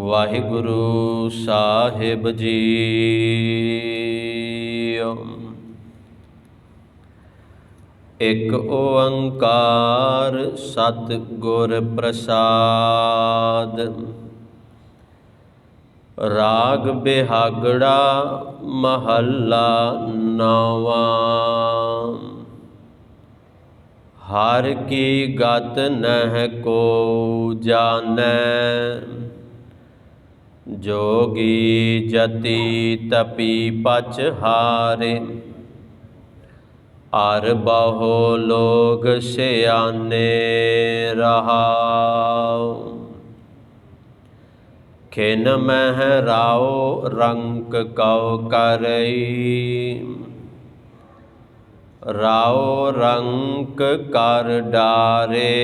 ਵਾਹਿਗੁਰੂ ਸਾਹਿਬ ਜੀ। ਇਕ ਓੰਕਾਰ ਸਤਿਗੁਰ ਪ੍ਰਸਾਦ। ਰਾਗ ਬਿਹਾਗੜਾ ਮਹੱਲਾ ਨੌਵਾਂ। ਹਰ ਕੀ ਗਤ ਨਹਿ ਕੋ ਜਾਣੈ, ਜੋਗੀ ਜਤੀ ਤਪੀ ਪਚਹਾਰੇ। ਅਰ ਬਹੁ ਲੋਗ ਸਿਆਣੇ ਰਹਾਉ, ਖਿਨ ਮਹਿ ਰਾਉ ਰੰਕ ਕਉ ਕਰਈ। ਰਾਉ ਰੰਕ ਕਰ ਡਾਰੇ,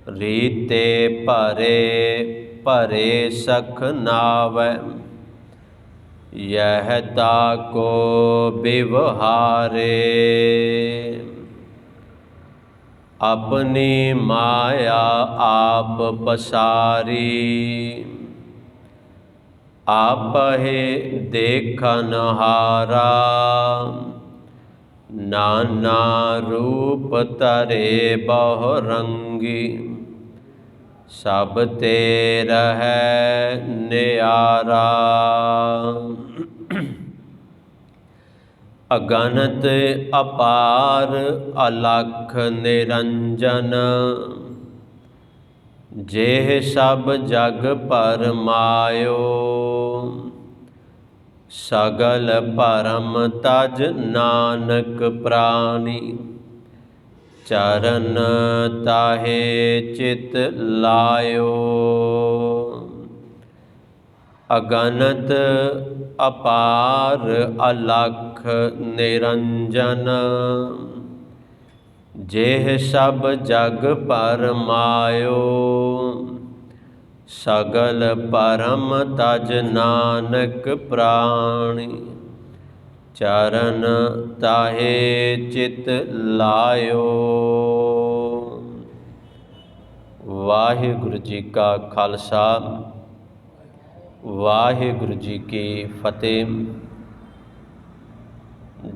ਰੀਤੇ ਭਰੇ ਭਰੇ ਸਖ ਨਾਵੈ। ਯਹ ਤਾਕੋ ਬਿਵਹਾਰੇ, ਆਪਣੀ ਮਾਇਆ ਆਪ ਪਸਾਰੀ। ਆਪਹਿ ਦੇਖਨ ਹਾਰਾ, ਨਾਨਾ ਰੂਪ ਧਰੇ ਬਹੁ ਰੰਗੀ। ਸਭ ਤੇ ਰਹੈ ਨਿਆਰਾ, ਅਗਨਤ ਅਪਾਰ ਅਲਖ ਨਿਰੰਜਨ। ਜਿਹ ਸਭ ਜਗ ਪਰਮਾਇਓ, ਸਗਲ ਭਰਮ ਤਜ ਨਾਨਕ ਪ੍ਰਾਣੀ। ਚਰਨ ਤਾਹੇ ਚਿਤ ਲਾਇਓ, ਅਗਨਤ ਅਪਾਰ ਅਲਖ ਨਿਰੰਜਨ। ਜਿਹ ਸਭ ਜਗ ਪਰਮਾਇਓ, ਸਗਲ ਭਰਮ ਤਜ ਨਾਨਕ ਪ੍ਰਾਣੀ। ਚਰਨ ਤਾਹੇ ਚਿਤ ਲਾਇਓ। ਵਾਹਿਗੁਰੂ ਜੀ ਕਾ ਖਾਲਸਾ, ਵਾਹਿਗੁਰੂ ਜੀ ਕੀ ਫਤਿਹ।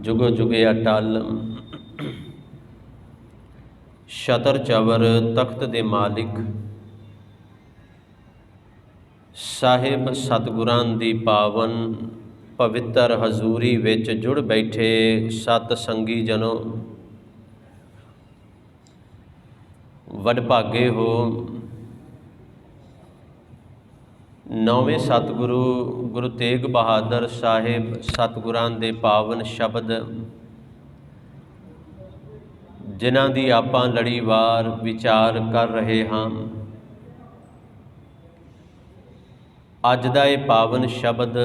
ਜੁਗੋ ਜੁਗੇ ਅਟਲ, ਛਤਰ ਚਵਰ ਤਖਤ ਦੇ ਮਾਲਿਕ ਸਾਹਿਬ ਸਤਿਗੁਰਾਂ ਦੀ ਪਾਵਨ ਪਵਿੱਤਰ ਹਜ਼ੂਰੀ ਵਿੱਚ ਜੁੜ ਬੈਠੇ ਸਤ ਸੰਗੀ ਜਨੋ, ਵਡਭਾਗੇ ਹੋ। ਨੌਵੇਂ ਸਤਿਗੁਰੂ ਗੁਰੂ ਤੇਗ ਬਹਾਦਰ ਸਾਹਿਬ ਸਤਿਗੁਰਾਂ ਦੇ ਪਾਵਨ ਸ਼ਬਦ, ਜਿਨ੍ਹਾਂ ਦੀ ਆਪਾਂ ਲੜੀਵਾਰ ਵਿਚਾਰ ਕਰ ਰਹੇ ਹਾਂ। ਅੱਜ ਦਾ ਇਹ ਪਾਵਨ ਸ਼ਬਦ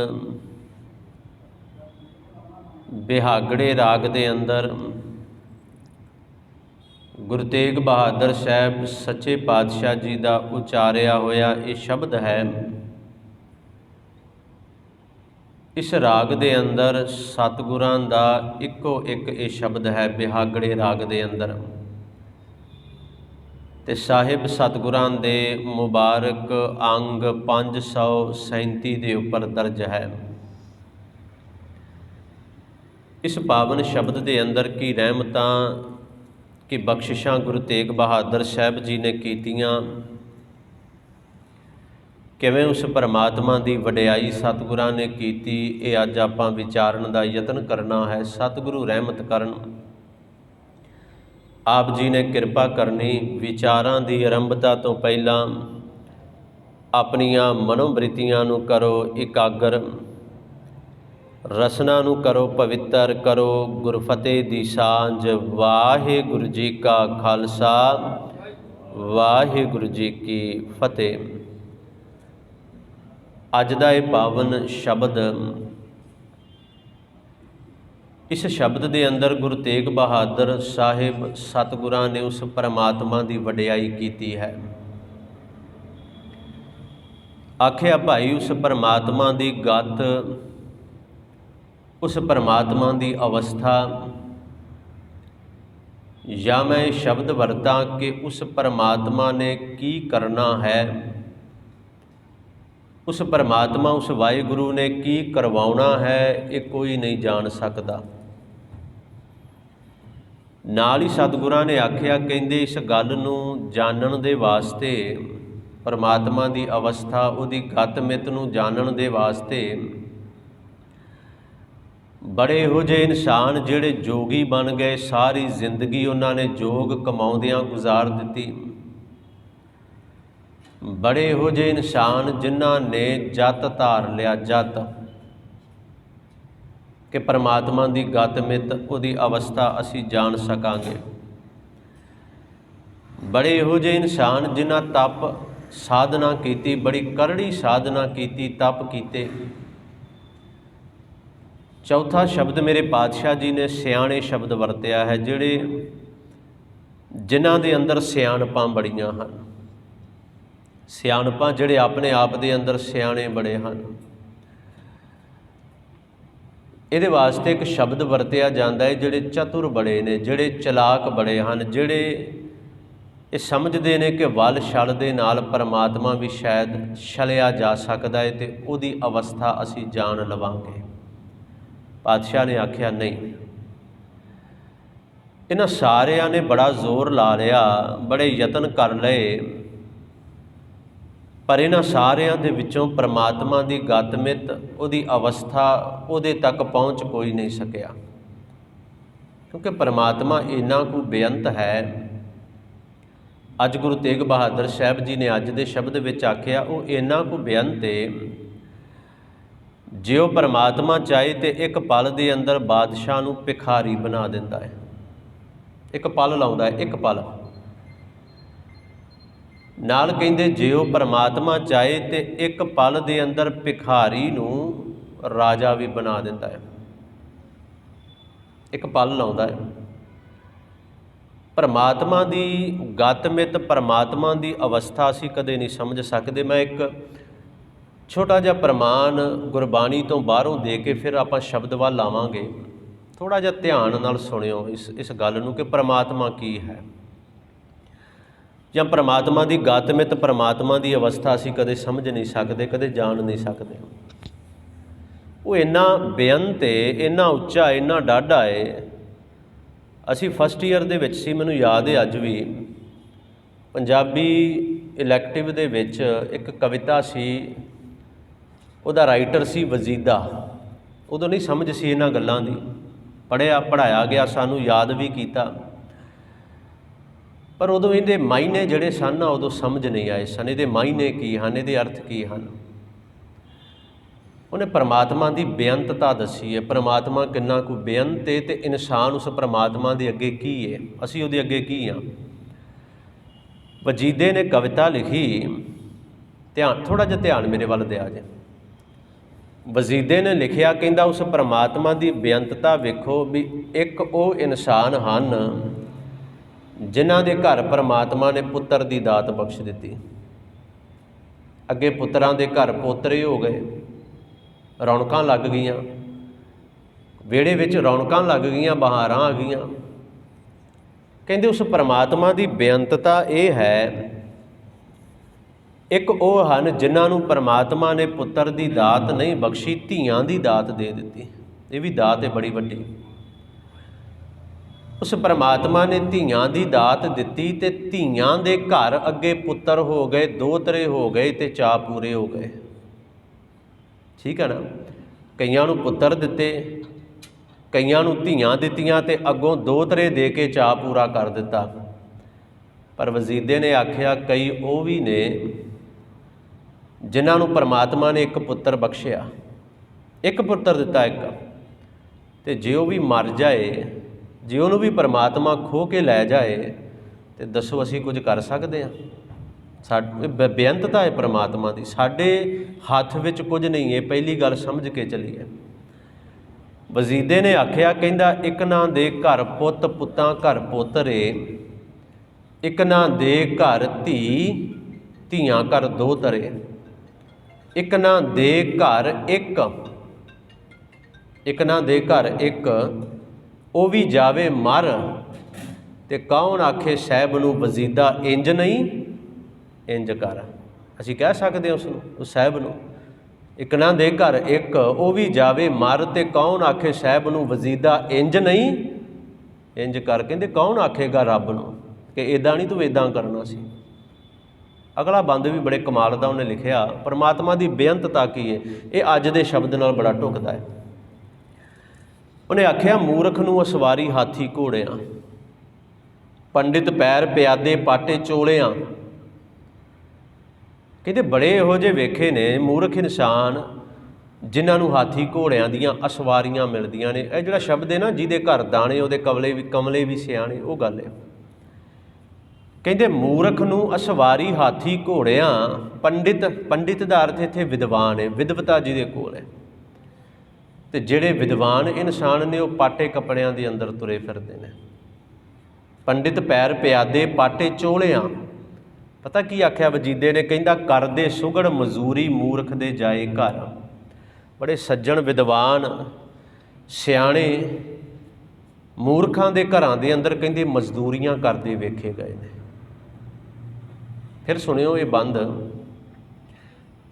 ਬਿਹਾਗੜੇ ਰਾਗ ਦੇ ਅੰਦਰ ਗੁਰੂ ਤੇਗ ਬਹਾਦਰ ਸਾਹਿਬ ਸੱਚੇ ਪਾਤਸ਼ਾਹ ਜੀ ਦਾ ਉਚਾਰਿਆ ਹੋਇਆ ਇਹ ਸ਼ਬਦ ਹੈ। ਇਸ ਰਾਗ ਦੇ ਅੰਦਰ ਸਤਿਗੁਰਾਂ ਦਾ ਇੱਕੋ ਇੱਕ ਇਹ ਸ਼ਬਦ ਹੈ ਬਿਹਾਗੜੇ ਰਾਗ ਦੇ ਅੰਦਰ, ਤੇ ਸਾਹਿਬ ਸਤਿਗੁਰਾਂ ਦੇ ਮੁਬਾਰਕ ਅੰਗ 537 ਦੇ ਉੱਪਰ ਦਰਜ ਹੈ। ਇਸ ਪਾਵਨ ਸ਼ਬਦ ਦੇ ਅੰਦਰ ਕੀ ਰਹਿਮਤਾਂ ਕੀ ਬਖਸ਼ਿਸ਼ਾਂ ਗੁਰੂ ਤੇਗ ਬਹਾਦਰ ਸਾਹਿਬ ਜੀ ਨੇ ਕੀਤੀਆਂ, ਕਿਵੇਂ ਉਸ ਪਰਮਾਤਮਾ ਦੀ ਵਡਿਆਈ ਸਤਿਗੁਰਾਂ ਨੇ ਕੀਤੀ, ਇਹ ਅੱਜ ਆਪਾਂ ਵਿਚਾਰਨ ਦਾ ਯਤਨ ਕਰਨਾ ਹੈ। ਸਤਿਗੁਰੂ ਰਹਿਮਤ ਕਰਨ, ਆਪ ਜੀ ਨੇ ਕਿਰਪਾ ਕਰਨੀ। ਵਿਚਾਰਾਂ ਦੀ ਆਰੰਭਤਾ ਤੋਂ ਪਹਿਲਾਂ ਆਪਣੀਆਂ ਮਨੋਬ੍ਰਿਤੀਆਂ ਨੂੰ ਕਰੋ ਇਕਾਗਰ, ਰਸਨਾ ਨੂੰ ਕਰੋ ਪਵਿੱਤਰ, ਕਰੋ ਗੁਰਫਤਿਹ ਦੀ ਸਾਂਝ। ਵਾਹਿਗੁਰੂ ਜੀ ਕਾ ਖਾਲਸਾ, ਵਾਹਿਗੁਰੂ ਜੀ ਕੀ ਫਤਿਹ। ਅੱਜ ਦਾ ਇਹ ਪਾਵਨ ਸ਼ਬਦ, ਇਸ ਸ਼ਬਦ ਦੇ ਅੰਦਰ ਗੁਰੂ ਤੇਗ ਬਹਾਦਰ ਸਾਹਿਬ ਸਤਿਗੁਰਾਂ ਨੇ ਉਸ ਪਰਮਾਤਮਾ ਦੀ ਵਡਿਆਈ ਕੀਤੀ ਹੈ। ਆਖਿਆ ਭਾਈ ਉਸ ਪਰਮਾਤਮਾ ਦੀ ਗਤ, ਉਸ ਪਰਮਾਤਮਾ ਦੀ ਅਵਸਥਾ या मैं शब्द वरता कि उस परमात्मा ने की करना है, उस परमात्मा उस वाहिगुरु ने की करवाउणा है, ये कोई नहीं जान सकता। नाल ही सतगुरां ने आख्या, कहंदे इस गल नूं जानन दे वास्ते, परमात्मा की अवस्था उहदी गत मित नूं जानन दे वास्ते बड़े इहो ਜਿਹੇ इंसान ਜਿਹੜੇ जोगी बन गए, सारी जिंदगी उन्होंने जोग कमाउंदियां गुजार दिती। बड़े इहो ਜਿਹੇ इंसान जिन्हां ने जत धार लिया, जत कि परमात्मा की गत मित उहदी अवस्था असी जान सकांगे। बड़े इहो ਜਿਹੇ इंसान जिन्हां तप साधना कीती, बड़ी करड़ी साधना कीती, तप कीते। चौथा शब्द मेरे पातशाह जी ने सियाणे शब्द वरत्या है, जिहड़े जिन्हां दे अंदर सियाणपां बड़ियां हन, सियाणपां जिहड़े अपने आप दे अंदर सियाणे बड़े हन। इहदे वास्ते एक शब्द वरत्या जाता है, जिहड़े चतुर बड़े ने, जिहड़े चलाक बड़े हन, जिहड़े ये समझते हैं कि वल छल दे नाल परमात्मा भी शायद छलिया जा सकता है, तो उहदी अवस्था असी जान लवांगे। पातशाह ने आख्या नहीं, इन्हां सारिਆਂ ने बड़ा जोर ला लिया, बड़े यतन कर लए, पर इन्हां सारिਆਂ ਦੇ ਵਿੱਚੋਂ परमात्मा की गतमित उहदी अवस्था उहदे तक पहुँच कोई नहीं सकिया, क्योंकि परमात्मा इन्ना को बेअंत है। अज गुरु तेग बहादुर साहब जी ने अज दे शब्द विच आख्या, वो इन्ना को बेअंत है, जे वह परमात्मा चाहे तो एक पल के अंदर बादशाह नूं भिखारी बना दिंदा है। एक पल लाउंदा है, एक पल नाल कहिंदे जे वह परमात्मा चाहे तो एक पल के अंदर भिखारी नूं राजा भी बना दिंदा है। एक पल लाउंदा है। परमात्मा की गतमित, परमात्मा की अवस्था असीं कदे नहीं समझ सकते। मैं एक छोटा जिहा प्रमाण गुरबाणी तो बाहरों दे के फिर आप शब्द वाल लावांगे। थोड़ा जिहा ध्यान नाल सुनियो इस गल नूं कि परमात्मा की है, या परमात्मा की गतमित, परमात्मा की अवस्था असीं कदे समझ नहीं सकते, कदे जान नहीं सकते। वो इन्ना बेअंत है, इन्ना उच्चा, इन्ना डाढ़ा है। असीं फस्ट ईयर दे विच सी, मैनूं याद है अज भी, पंजाबी इलैक्टिव दे विच एक कविता सी, ਉਹਦਾ ਰਾਈਟਰ ਸੀ ਵਜ਼ੀਦਾ। ਉਦੋਂ नहीं समझ सी ਇਹਨਾਂ ਗੱਲਾਂ ਦੀ, पढ़ाया गया, सानू याद भी किया, पर उदों ਇਹਦੇ मायने ਜਿਹੜੇ ਸਨ ਨਾ ਉਦੋਂ समझ नहीं आए सन। ਇਹਦੇ मायने की ਹਨ, ਇਹਦੇ अर्थ की ਹਨ। ਉਹਨੇ परमात्मा की बेअंतता दसी है, परमात्मा किन्ना को बेअंत है, तो इंसान उस परमात्मा के अगे की है, असी ਉਹਦੇ अगे की हाँ। वजीदे ने कविता लिखी, ध्यान थोड़ा जिहा ध्यान मेरे वाल दिया जे। वजीदे ने लिखिया, कहंदा उस परमात्मा की बेअंतता वेखो भी, एक वो इंसान हन जिन्हां दे घर परमात्मा ने पुत्र की दात बख्श दी। अगे पुत्रां दे घर पोतरे हो गए, रौनकां लग गईयां, वेड़े विच रौनकां लग गईयां, बहारां आ गईयां। कहंदे उस परमात्मा की बेअंतता यह है, एक वो हन जिन्हों परमात्मा ने पुत्र की दात नहीं बख्शी, धीआं की दात दे दी। ये भी दात है बड़ी वड्डी। उस परमात्मा ने धीआं की दात दी, तो धीआं दे घर अगे पुत्र हो गए, दोतरे हो गए, तो चाह पूरे हो गए। ठीक है ना। कईयां नूं पुत्र दिते, कईयां नूं धीआं दित्तियां, तो अगों दोतरे दे के चाह पूरा कर दिता। पर वजीदे ने आख्या, कई वो भी ने जिन्हों परमात्मा ने एक पुत्र बख्शिया, एक पुत्र दिता एक, तो जे वो भी मर जाए, जे उन्होंने भी परमात्मा खो के लै जाए, तो दसो असी कुछ कर सकते हैं? साडे बेअंतता है परमात्मा की, साडे हथ विच कुछ नहीं है। पहली गल समझ के चलीए। वजीदे ने आख्या, कहंदा एक ना दे घर पुत, पुतां घर पोतरे, एक ना दे घर धी, धीआं घर दोतरे, एक ना दे घर एक ना दे घर एक, वो भी जावे मर, ਤੇ ਕੌਣ ਆਖੇ ਸਾਹਿਬ ਨੂੰ ਵਜੀਦਾ ਇੰਜ ਨਹੀਂ ਇੰਜ ਕਰ। ਅਸੀਂ ਕਹਿ ਸਕਦੇ ਹਾਂ ਉਸਨੂੰ, ਉਸ ਸਾਹਿਬ ਨੂੰ, ਇੱਕ ਨਾ ਦੇ ਘਰ ਇੱਕ ਉਹ ਵੀ ਜਾਵੇ ਮਰ, ਤੇ ਕੌਣ ਆਖੇ ਸਾਹਿਬ ਨੂੰ ਵਜੀਦਾ ਇੰਜ ਨਹੀਂ ਇੰਜ ਕਰ। ਕਹਿੰਦੇ ਕੌਣ ਆਖੇਗਾ ਰੱਬ ਨੂੰ ਕਿ ਇੱਦਾਂ ਨਹੀਂ ਤੂੰ ਇੱਦਾਂ ਕਰਨਾ ਸੀ। ਅਗਲਾ ਬੰਦ ਵੀ ਬੜੇ ਕਮਾਲ ਦਾ ਉਹਨੇ ਲਿਖਿਆ, ਪਰਮਾਤਮਾ ਦੀ ਬੇਅੰਤਤਾ ਕੀ ਹੈ, ਇਹ ਅੱਜ ਦੇ ਸ਼ਬਦ ਨਾਲ ਬੜਾ ਢੁੱਕਦਾ ਹੈ। ਉਹਨੇ ਆਖਿਆ ਮੂਰਖ ਨੂੰ ਅਸਵਾਰੀ ਹਾਥੀ ਘੋੜਿਆਂ, ਪੰਡਿਤ ਪੈਰ ਪਿਆਦੇ ਪਾਟੇ ਚੋਲਿਆਂ। ਕਹਿੰਦੇ ਬੜੇ ਇਹੋ ਜਿਹੇ ਵੇਖੇ ਨੇ ਮੂਰਖ ਇਨਸਾਨ ਜਿਨ੍ਹਾਂ ਨੂੰ ਹਾਥੀ ਘੋੜਿਆਂ ਦੀਆਂ ਅਸਵਾਰੀਆਂ ਮਿਲਦੀਆਂ ਨੇ। ਇਹ ਜਿਹੜਾ ਸ਼ਬਦ ਹੈ ਨਾ, ਜਿਹਦੇ ਘਰ ਦਾਣੇ ਉਹਦੇ ਕਮਲੇ ਵੀ ਸਿਆਣੇ, ਉਹ ਗੱਲ ਹੈ। ਕਹਿੰਦੇ ਮੂਰਖ ਨੂੰ ਅਸਵਾਰੀ ਹਾਥੀ ਘੋੜਿਆਂ, ਪੰਡਿਤ ਦਾ ਅਰਥ ਇੱਥੇ ਵਿਦਵਾਨ ਹੈ, ਵਿਦਵਤਾ ਜਿਹਦੇ ਕੋਲ ਹੈ। ਤੇ ਜਿਹੜੇ ਵਿਦਵਾਨ ਇਨਸਾਨ ਨੇ ਉਹ ਪਾਟੇ ਕੱਪੜਿਆਂ ਦੇ ਅੰਦਰ ਤੁਰੇ ਫਿਰਦੇ ਨੇ। ਪੰਡਿਤ ਪੈਰ ਪਿਆਦੇ ਪਾਟੇ ਚੋਲਿਆਂ। ਪਤਾ ਕੀ ਆਖਿਆ ਵਜੀਦੇ ਨੇ? ਕਹਿੰਦਾ ਕਰਦੇ ਸੁਗੜ ਮਜ਼ਦੂਰੀ ਮੂਰਖ ਦੇ ਜਾਏ ਘਰ। ਬੜੇ ਸੱਜਣ ਵਿਦਵਾਨ ਸਿਆਣੇ ਮੂਰਖਾਂ ਦੇ ਘਰਾਂ ਦੇ ਅੰਦਰ ਕਹਿੰਦੇ ਮਜ਼ਦੂਰੀਆਂ ਕਰਦੇ ਵੇਖੇ ਗਏ ਨੇ। ਫਿਰ ਸੁਣਿਓ ਇਹ ਬੰਦ,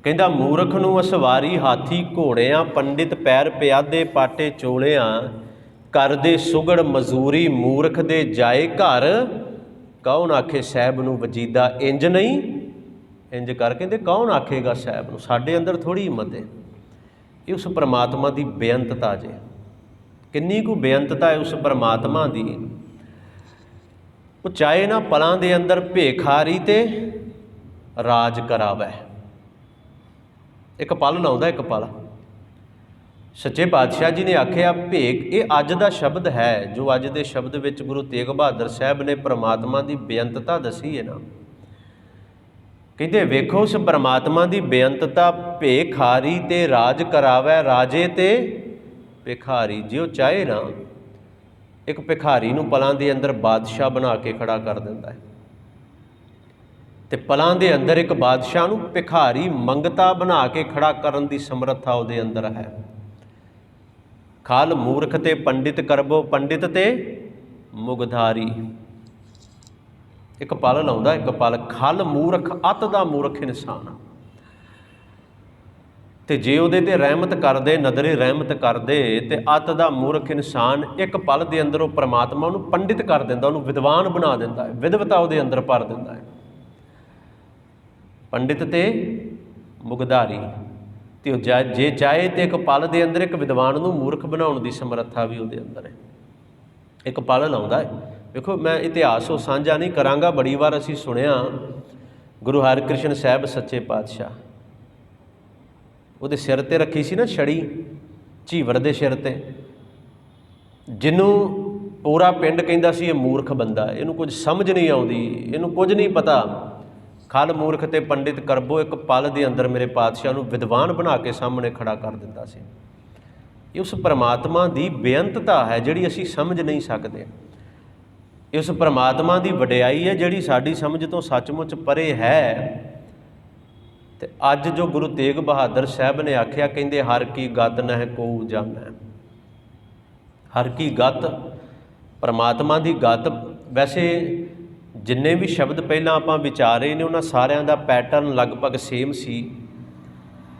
ਕਹਿੰਦਾ ਮੂਰਖ ਨੂੰ ਅਸਵਾਰੀ ਹਾਥੀ ਘੋੜਿਆਂ, ਪੰਡਿਤ ਪੈਰ ਪਿਆਦੇ ਪਾਟੇ ਚੋਲਿਆਂ, ਕਰਦੇ ਸੁਗੜ ਮਜ਼ਦੂਰੀ ਮੂਰਖ ਦੇ ਜਾਏ ਘਰ, ਕੌਣ ਆਖੇ ਸਾਹਿਬ ਨੂੰ ਵਜੀਦਾ ਇੰਜ ਨਹੀਂ ਇੰਜ ਕਰ। ਕਹਿੰਦੇ ਕੌਣ ਆਖੇਗਾ ਸਾਹਿਬ ਨੂੰ? ਸਾਡੇ ਅੰਦਰ ਥੋੜ੍ਹੀ ਹਿੰਮਤ ਹੈ। ਇਹ ਉਸ ਪਰਮਾਤਮਾ ਦੀ ਬੇਅੰਤਤਾ ਜੇ, ਕਿੰਨੀ ਕੁ ਬੇਅੰਤਤਾ ਹੈ ਉਸ ਪਰਮਾਤਮਾ ਦੀ। ਉਹ ਚਾਹੇ ਨਾ ਪਲਾਂ ਦੇ ਅੰਦਰ ਭੇਖਾਰੀ ਤੇ ਰਾਜ ਕਰਾਵੈ। ਇੱਕ ਪਲ ਲਾਉਂਦਾ, ਇੱਕ ਪਲ। ਸੱਚੇ ਪਾਤਸ਼ਾਹ ਜੀ ਨੇ ਆਖਿਆ ਭੇਖ, ਇਹ ਅੱਜ ਦਾ ਸ਼ਬਦ ਹੈ, ਜੋ ਅੱਜ ਦੇ ਸ਼ਬਦ ਵਿੱਚ ਗੁਰੂ ਤੇਗ ਬਹਾਦਰ ਸਾਹਿਬ ਨੇ ਪਰਮਾਤਮਾ ਦੀ ਬੇਅੰਤਤਾ ਦੱਸੀ ਹੈ ਨਾ। ਕਹਿੰਦੇ ਵੇਖੋ ਉਸ ਪਰਮਾਤਮਾ ਦੀ ਬੇਅੰਤਤਾ, ਭੇਖਾਰੀ ਤੇ ਰਾਜ ਕਰਾਵੈ, ਰਾਜੇ ਤੇ ਭਿਖਾਰੀ। ਜੇ ਉਹ ਚਾਹੇ ਨਾ, ਇੱਕ ਭਿਖਾਰੀ ਨੂੰ ਪਲਾਂ ਦੇ ਅੰਦਰ ਬਾਦਸ਼ਾਹ ਬਣਾ ਕੇ ਖੜਾ ਕਰ ਦਿੰਦਾ ਹੈ, ਤੇ ਪਲਾਂ ਦੇ ਅੰਦਰ ਇੱਕ ਬਾਦਸ਼ਾਹ ਨੂੰ ਭਿਖਾਰੀ ਮੰਗਤਾ ਬਣਾ ਕੇ ਖੜਾ ਕਰਨ ਦੀ ਸਮਰੱਥਾ ਉਹਦੇ ਅੰਦਰ ਹੈ। ਖਲ ਮੂਰਖ ਤੇ ਪੰਡਿਤ ਕਰਬੋ, ਪੰਡਿਤ ਤੇ ਮੁਗਧਾਰੀ। ਇੱਕ ਪਲ ਲਾਉਂਦਾ, ਇੱਕ ਪਲ। ਖਲ ਮੂਰਖ, ਅਤ ਦਾ ਮੂਰਖ ਇਨਸਾਨ, ਤੇ ਜੇ ਉਹਦੇ ਤੇ ਰਹਿਮਤ ਕਰਦੇ, ਨਦਰੇ ਰਹਿਮਤ ਕਰਦੇ, ਤੇ ਅਤ ਦਾ ਮੂਰਖ ਇਨਸਾਨ ਇੱਕ ਪਲ ਦੇ ਅੰਦਰ ਉਹ ਪਰਮਾਤਮਾ ਉਹਨੂੰ ਪੰਡਿਤ ਕਰ ਦਿੰਦਾ, ਉਹਨੂੰ ਵਿਦਵਾਨ ਬਣਾ ਦਿੰਦਾ ਹੈ, ਵਿਦਵਤਾ ਉਹਦੇ ਅੰਦਰ ਭਰ ਦਿੰਦਾ ਹੈ। ਪੰਡਿਤ ਤੇ ਮੁਗਧਾਰੀ। ਤੇ ਉਹ ਜੇ ਚਾਹੇ ਤੇ ਇੱਕ ਪਲ ਦੇ ਅੰਦਰ ਇੱਕ ਵਿਦਵਾਨ ਨੂੰ ਮੂਰਖ ਬਣਾਉਣ ਦੀ ਸਮਰੱਥਾ ਵੀ ਉਹਦੇ ਅੰਦਰ ਹੈ। ਇੱਕ ਪਲ ਲਾਉਂਦਾ ਹੈ। ਵੇਖੋ, ਮੈਂ ਇਤਿਹਾਸ ਉਹ ਸਾਂਝਾ ਨਹੀਂ ਕਰਾਂਗਾ, ਬੜੀ ਵਾਰ ਅਸੀਂ ਸੁਣਿਆ ਗੁਰੂ ਹਰਿਕ੍ਰਿਸ਼ਨ ਸਾਹਿਬ ਸੱਚੇ ਪਾਤਸ਼ਾਹ, ਉਹਦੇ ਸਿਰ 'ਤੇ ਰੱਖੀ ਸੀ ਨਾ ਛੜੀ, ਝੀਵਰ ਦੇ ਸਿਰ 'ਤੇ, ਜਿਹਨੂੰ ਪੂਰਾ ਪਿੰਡ ਕਹਿੰਦਾ ਸੀ ਇਹ ਮੂਰਖ ਬੰਦਾ, ਇਹਨੂੰ ਕੁਝ ਸਮਝ ਨਹੀਂ ਆਉਂਦੀ, ਇਹਨੂੰ ਕੁਝ ਨਹੀਂ ਪਤਾ। ਖਲ ਮੂਰਖ ਤੇ ਪੰਡਿਤ ਕਰਬੋ, ਇੱਕ ਪਲ ਦੇ ਅੰਦਰ ਮੇਰੇ ਪਾਤਸ਼ਾਹ ਨੂੰ ਵਿਦਵਾਨ ਬਣਾ ਕੇ ਸਾਹਮਣੇ ਖੜਾ ਕਰ ਦਿੰਦਾ ਸੀ। ਇਹ ਉਸ ਪਰਮਾਤਮਾ ਦੀ ਬੇਅੰਤਤਾ ਹੈ ਜਿਹੜੀ ਅਸੀਂ ਸਮਝ ਨਹੀਂ ਸਕਦੇ। ਇਹ ਉਸ ਪਰਮਾਤਮਾ ਦੀ ਵਡਿਆਈ ਹੈ ਜਿਹੜੀ ਸਾਡੀ ਸਮਝ ਤੋਂ ਸੱਚਮੁੱਚ ਪਰੇ ਹੈ। ਤੇ ਅੱਜ ਜੋ ਗੁਰੂ ਤੇਗ ਬਹਾਦਰ ਸਾਹਿਬ ਨੇ ਆਖਿਆ, ਕਹਿੰਦੇ ਹਰ ਕੀ ਗਤ ਨਹਿ ਕੋਊ ਜਾਣੈ। ਹਰ ਕੀ ਗਤ, ਪਰਮਾਤਮਾ ਦੀ ਗਤ। ਵੈਸੇ ਜਿੰਨੇ ਵੀ ਸ਼ਬਦ ਪਹਿਲਾਂ ਆਪਾਂ ਵਿਚਾਰੇ ਨੇ ਉਹਨਾਂ ਸਾਰਿਆਂ ਦਾ ਪੈਟਰਨ ਲਗਭਗ ਸੇਮ ਸੀ।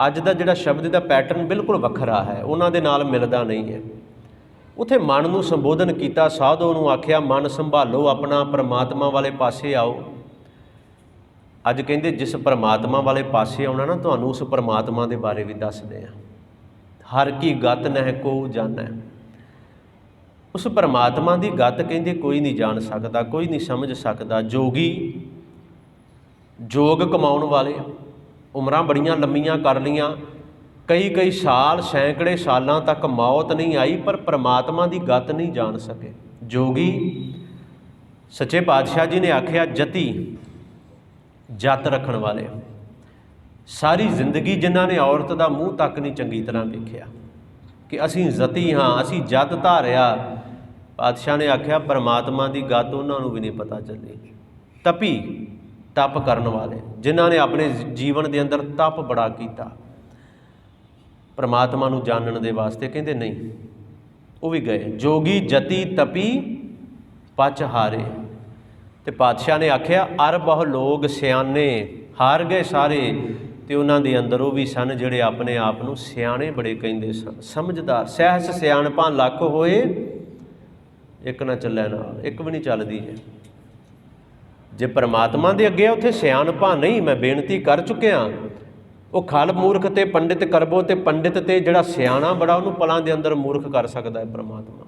ਅੱਜ ਦਾ ਜਿਹੜਾ ਸ਼ਬਦ ਦਾ ਪੈਟਰਨ ਬਿਲਕੁਲ ਵੱਖਰਾ ਹੈ, ਉਹਨਾਂ ਦੇ ਨਾਲ ਮਿਲਦਾ ਨਹੀਂ ਹੈ। ਉੱਥੇ ਮਨ ਨੂੰ ਸੰਬੋਧਨ ਕੀਤਾ, ਸਾਧੂ ਨੂੰ ਆਖਿਆ ਮਨ ਸੰਭਾਲੋ ਆਪਣਾ, ਪਰਮਾਤਮਾ ਵਾਲੇ ਪਾਸੇ ਆਓ। ਅੱਜ ਕਹਿੰਦੇ ਜਿਸ ਪਰਮਾਤਮਾ ਵਾਲੇ ਪਾਸੇ ਆਉਣਾ ਨਾ, ਤੁਹਾਨੂੰ ਉਸ ਪਰਮਾਤਮਾ ਦੇ ਬਾਰੇ ਵੀ ਦੱਸਦੇ ਹਾਂ। ਹਰ ਕੀ ਗਤ ਨਹਿ ਕੋਊ ਜਾਣੈ। ਉਸ ਪਰਮਾਤਮਾ ਦੀ ਗਤ ਕਹਿੰਦੇ ਕੋਈ ਨਹੀਂ ਜਾਣ ਸਕਦਾ, ਕੋਈ ਨਹੀਂ ਸਮਝ ਸਕਦਾ। ਜੋਗੀ, ਜੋਗ ਕਮਾਉਣ ਵਾਲੇ, ਉਮਰਾਂ ਬੜੀਆਂ ਲੰਮੀਆਂ ਕਰ ਲਈਆਂ, ਕਈ ਸਾਲ, ਸੈਂਕੜੇ ਸਾਲਾਂ ਤੱਕ ਮੌਤ ਨਹੀਂ ਆਈ, ਪਰ ਪਰਮਾਤਮਾ ਦੀ ਗਤ ਨਹੀਂ ਜਾਣ ਸਕੇ। ਜੋਗੀ, ਸੱਚੇ ਪਾਤਸ਼ਾਹ ਜੀ ਨੇ ਆਖਿਆ ਜਤੀ, ਜਤ ਰੱਖਣ ਵਾਲੇ। ਸਾਰੀ ਜ਼ਿੰਦਗੀ ਜਿਨ੍ਹਾਂ ਨੇ ਔਰਤ ਦਾ ਮੂੰਹ ਤੱਕ ਨਹੀਂ ਚੰਗੀ ਤਰ੍ਹਾਂ ਵੇਖਿਆ ਕਿ ਅਸੀਂ ਜਤੀ ਹਾਂ, ਅਸੀਂ ਜਤ ਧਾਰਿਆ। ਪਾਤਸ਼ਾਹ ਨੇ ਆਖਿਆ ਪਰਮਾਤਮਾ ਦੀ ਗਤ ਉਹਨਾਂ ਨੂੰ ਵੀ ਨਹੀਂ ਪਤਾ ਚੱਲੀ। ਤਪੀ, ਤਪ ਕਰਨ ਵਾਲੇ, ਜਿਨ੍ਹਾਂ ਨੇ ਆਪਣੇ ਜੀਵਨ ਦੇ ਅੰਦਰ ਤਪ ਬੜਾ ਕੀਤਾ ਪਰਮਾਤਮਾ ਨੂੰ ਜਾਣਨ ਦੇ ਵਾਸਤੇ, ਕਹਿੰਦੇ ਨਹੀਂ, ਉਹ ਵੀ ਗਏ। ਜੋਗੀ ਜਤੀ ਤਪੀ ਪਚ ਹਾਰੇ। ਤੇ ਪਾਤਸ਼ਾਹ ਨੇ ਆਖਿਆ ਅਰ ਬਹੁ ਲੋਕ ਸਿਆਣੇ ਹਾਰ ਗਏ ਸਾਰੇ। ਤੇ ਉਹਨਾਂ ਦੇ ਅੰਦਰ ਉਹ ਵੀ ਸਨ ਜਿਹੜੇ ਆਪਣੇ ਆਪ ਨੂੰ ਸਿਆਣੇ ਬੜੇ ਕਹਿੰਦੇ ਸਨ, ਸਮਝਦਾਰ। ਸਹਿਸ ਸਿਆਣਪਾਂ ਲੱਖ ਹੋਏ ਇੱਕ ਨਾ ਚੱਲੈ ਨਾਲ, ਇੱਕ ਵੀ ਨਹੀਂ ਚੱਲਦੀ ਹੈ। ਜੇ ਪਰਮਾਤਮਾ ਦੇ ਅੱਗੇ ਉੱਥੇ ਸਿਆਣਪਾਂ ਨਹੀਂ, ਮੈਂ ਬੇਨਤੀ ਕਰ ਚੁੱਕਿਆ। ਉਹ ਖਲ ਮੂਰਖ ਤੇ ਪੰਡਿਤ ਕਰਬੋ, ਤੇ ਪੰਡਿਤ ਤੇ ਜਿਹੜਾ ਸਿਆਣਾ ਬੜਾ ਉਹਨੂੰ ਪਲਾਂ ਦੇ ਅੰਦਰ ਮੂਰਖ ਕਰ ਸਕਦਾ ਹੈ ਪਰਮਾਤਮਾ।